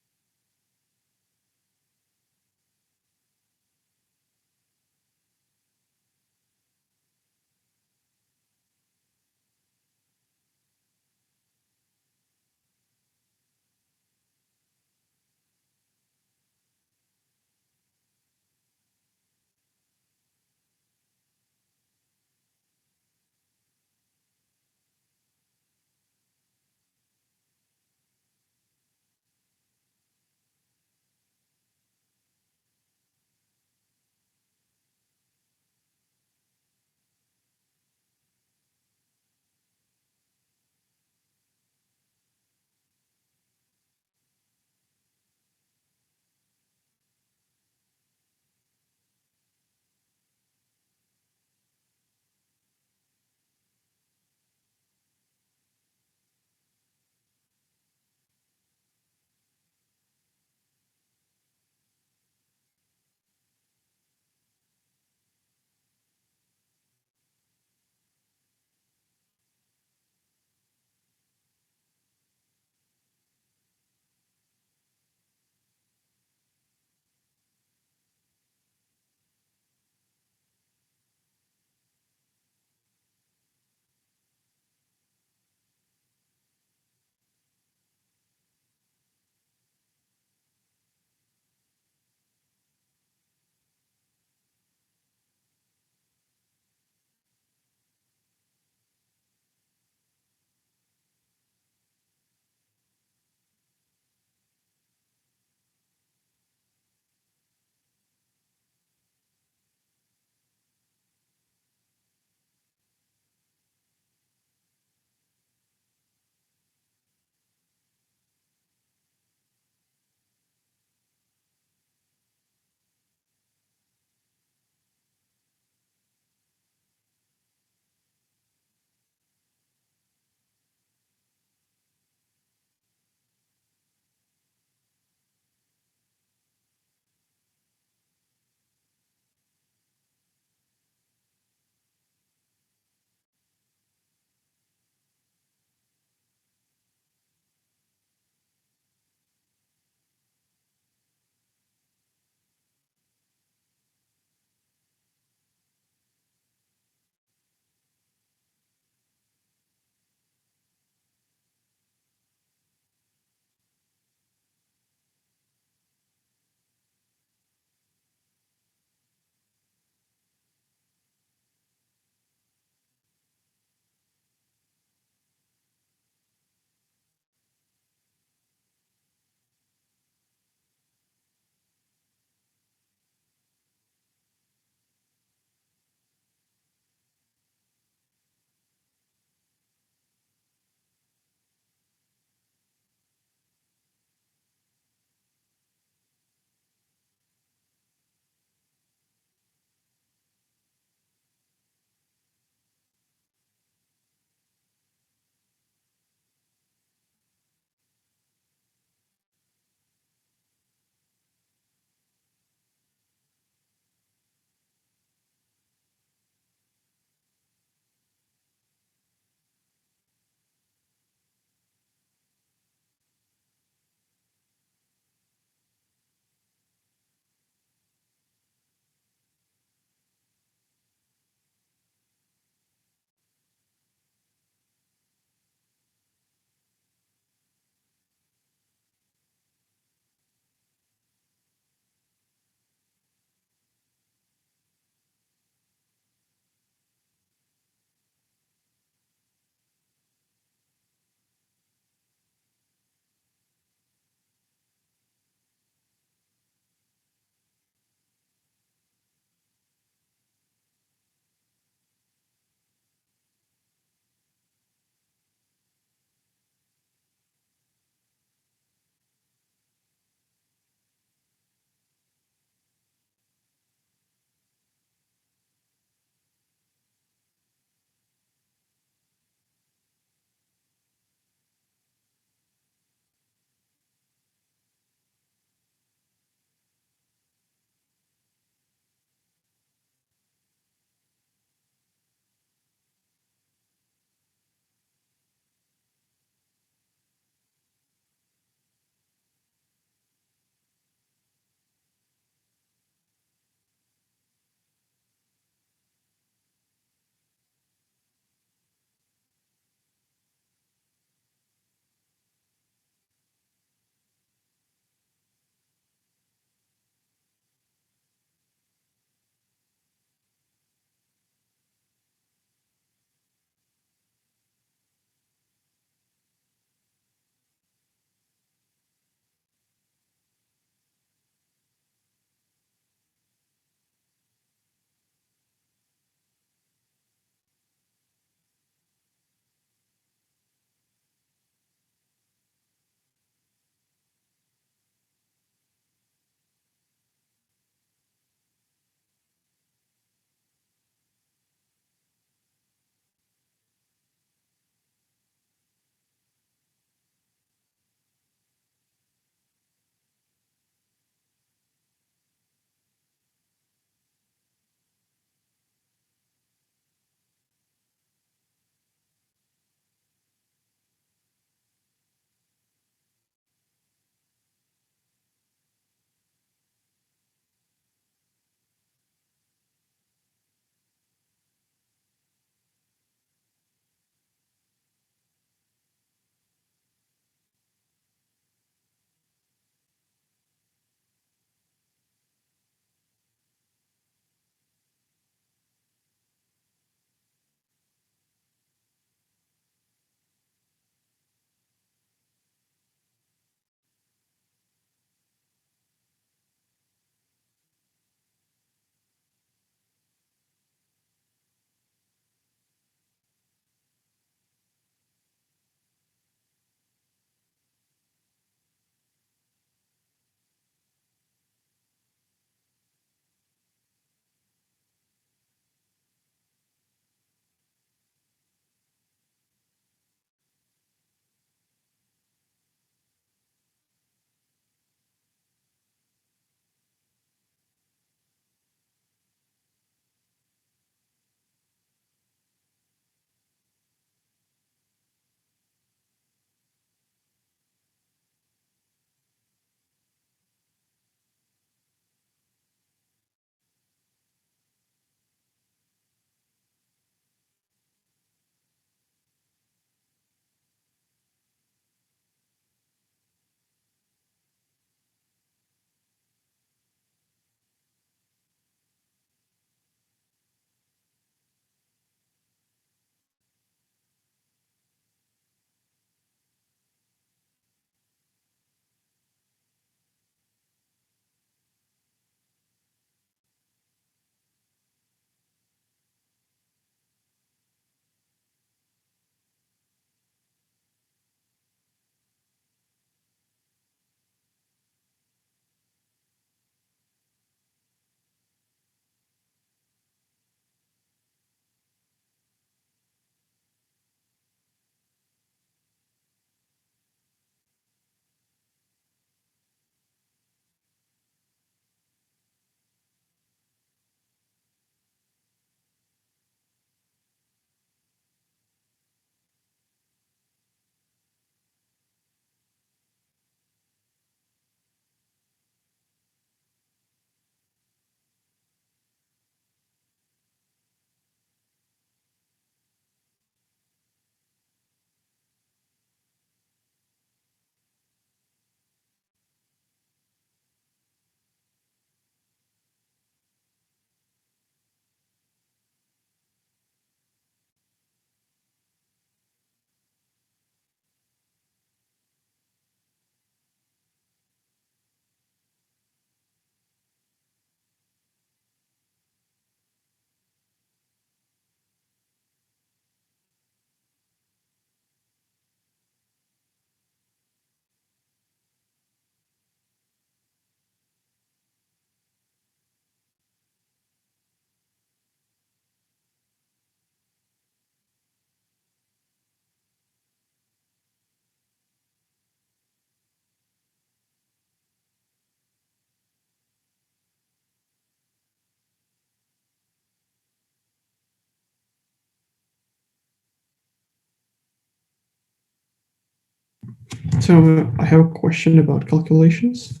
So I have a question about calculations.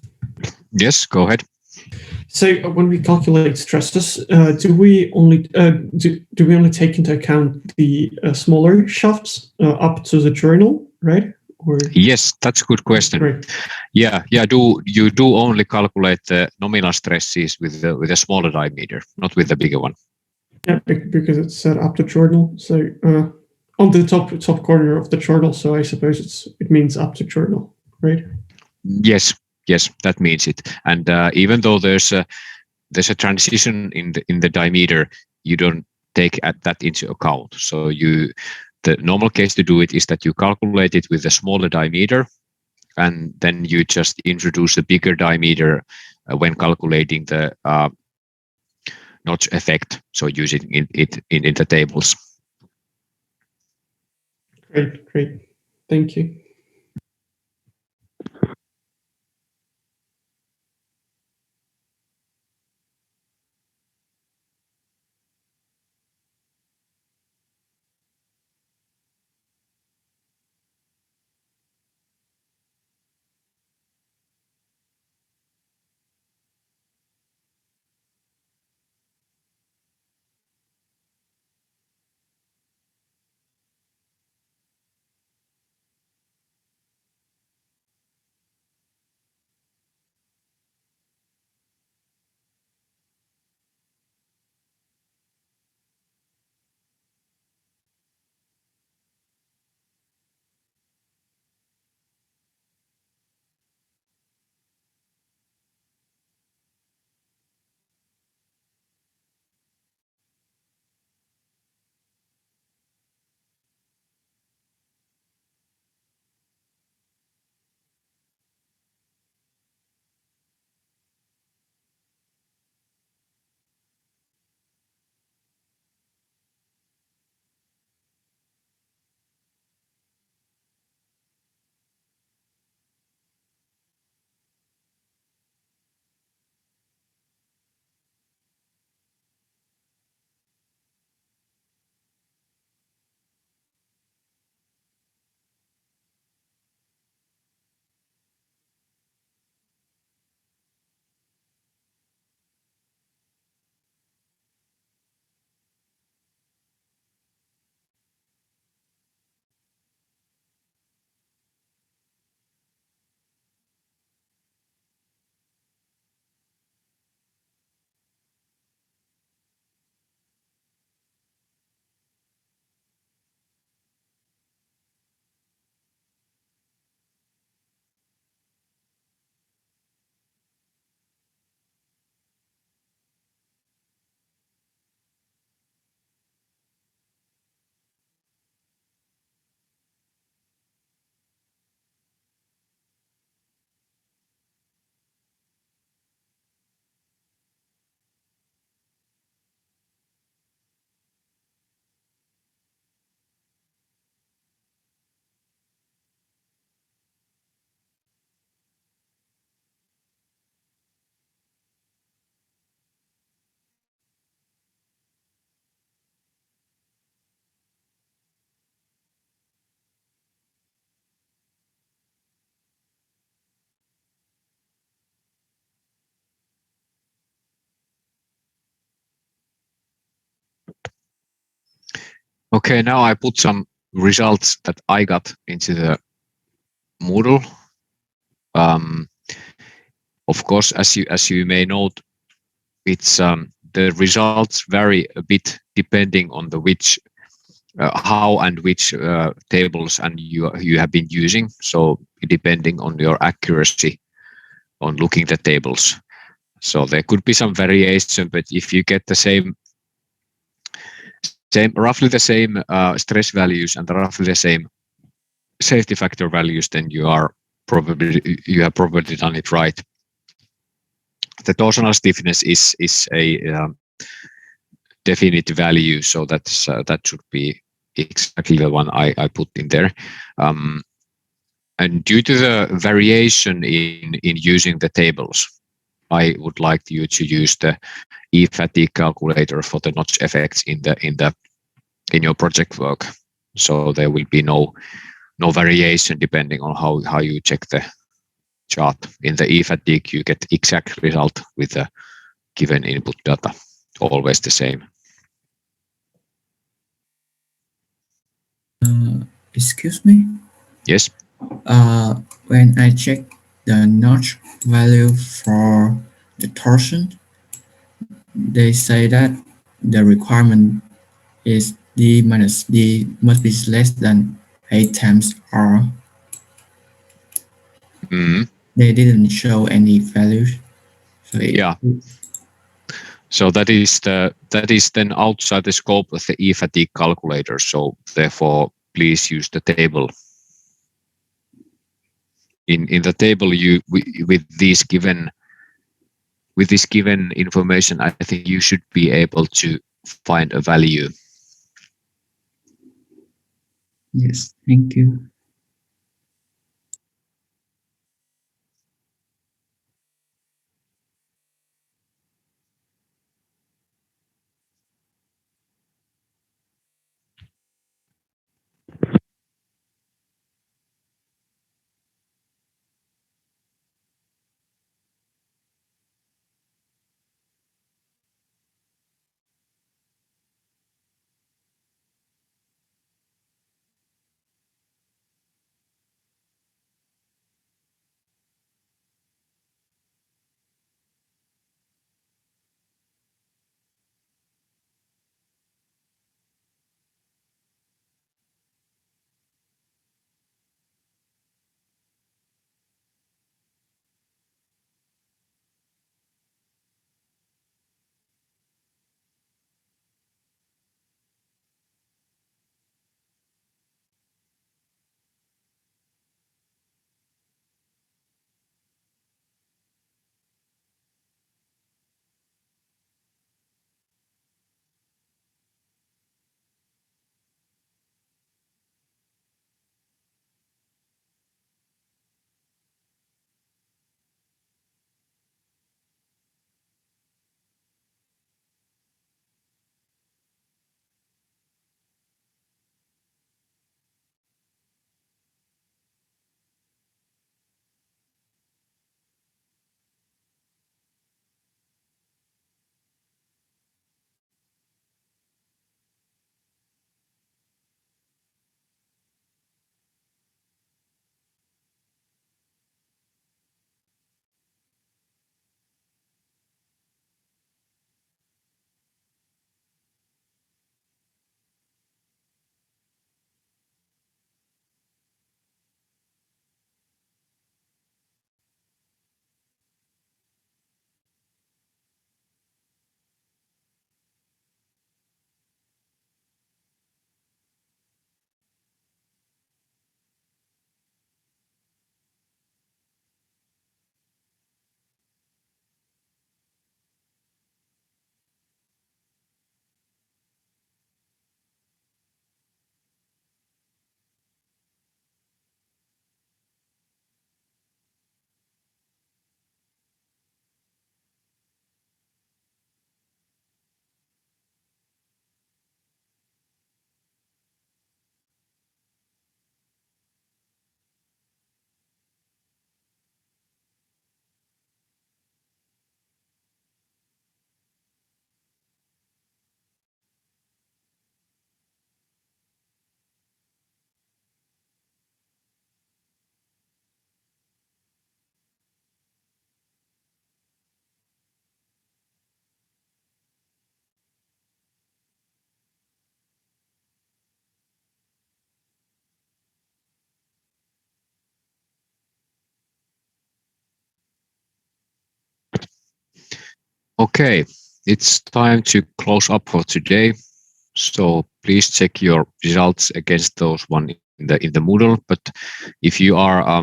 Yes, go ahead. So when we calculate stresses, do we only take into account the smaller shafts up to the journal, right? Or Yes, that's a good question. Right. Yeah. You do only calculate the nominal stresses with a smaller diameter, not with the bigger one. Yeah, because it's set up to journal. So on the top corner of the journal. So I suppose it means up to journal, right? Yes, that means it. And even though there's a transition in the diameter, you don't take that into account. So the normal case to do it is that you calculate it with a smaller diameter, and then you just introduce a bigger diameter when calculating the notch effect. So using it in the tables. Great. Thank you. Okay, now I put some results that I got into the Moodle. Of course, as you may note, it's the results vary a bit depending on the how and which tables and you have been using. So depending on your accuracy on looking the tables. So there could be some variation, but if you get the roughly the same stress values and roughly the same safety factor values, then you have probably done it right. The torsional stiffness is a definite value, so that should be exactly the one I put in there. And due to the variation in using the tables, I would like you to use the eFatigue calculator for the notch effects in your project work. So there will be no no variation depending on how you check the chart. In the e-fatigue, you get exact result with the given input data, always the same. Excuse me. Yes. When I check the notch value for the torsion, they say that the requirement is D minus D must be less than 8 times R. Mm. They didn't show any values. So Yeah. So that is then outside the scope of the e-fatigue calculator. So therefore, please use the table. In the table, with this given information, I think you should be able to find a value. Yes, thank you. Okay, it's time to close up for today. So please check your results against those one in the Moodle. But if you are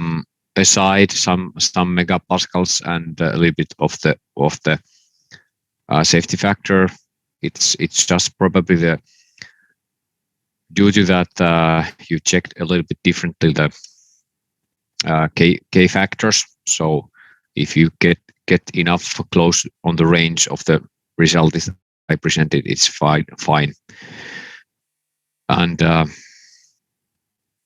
beside some megapascals and a little bit of the safety factor, it's just probably due to that you checked a little bit differently the K factors. So if you get enough close on the range of the result I presented, it's fine. And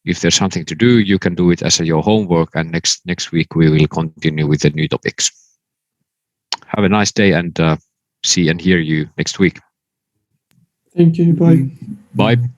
if there's something to do, you can do it as your homework, and next week we will continue with the new topics. Have a nice day, and see and hear you next week. Thank you. Bye. Bye.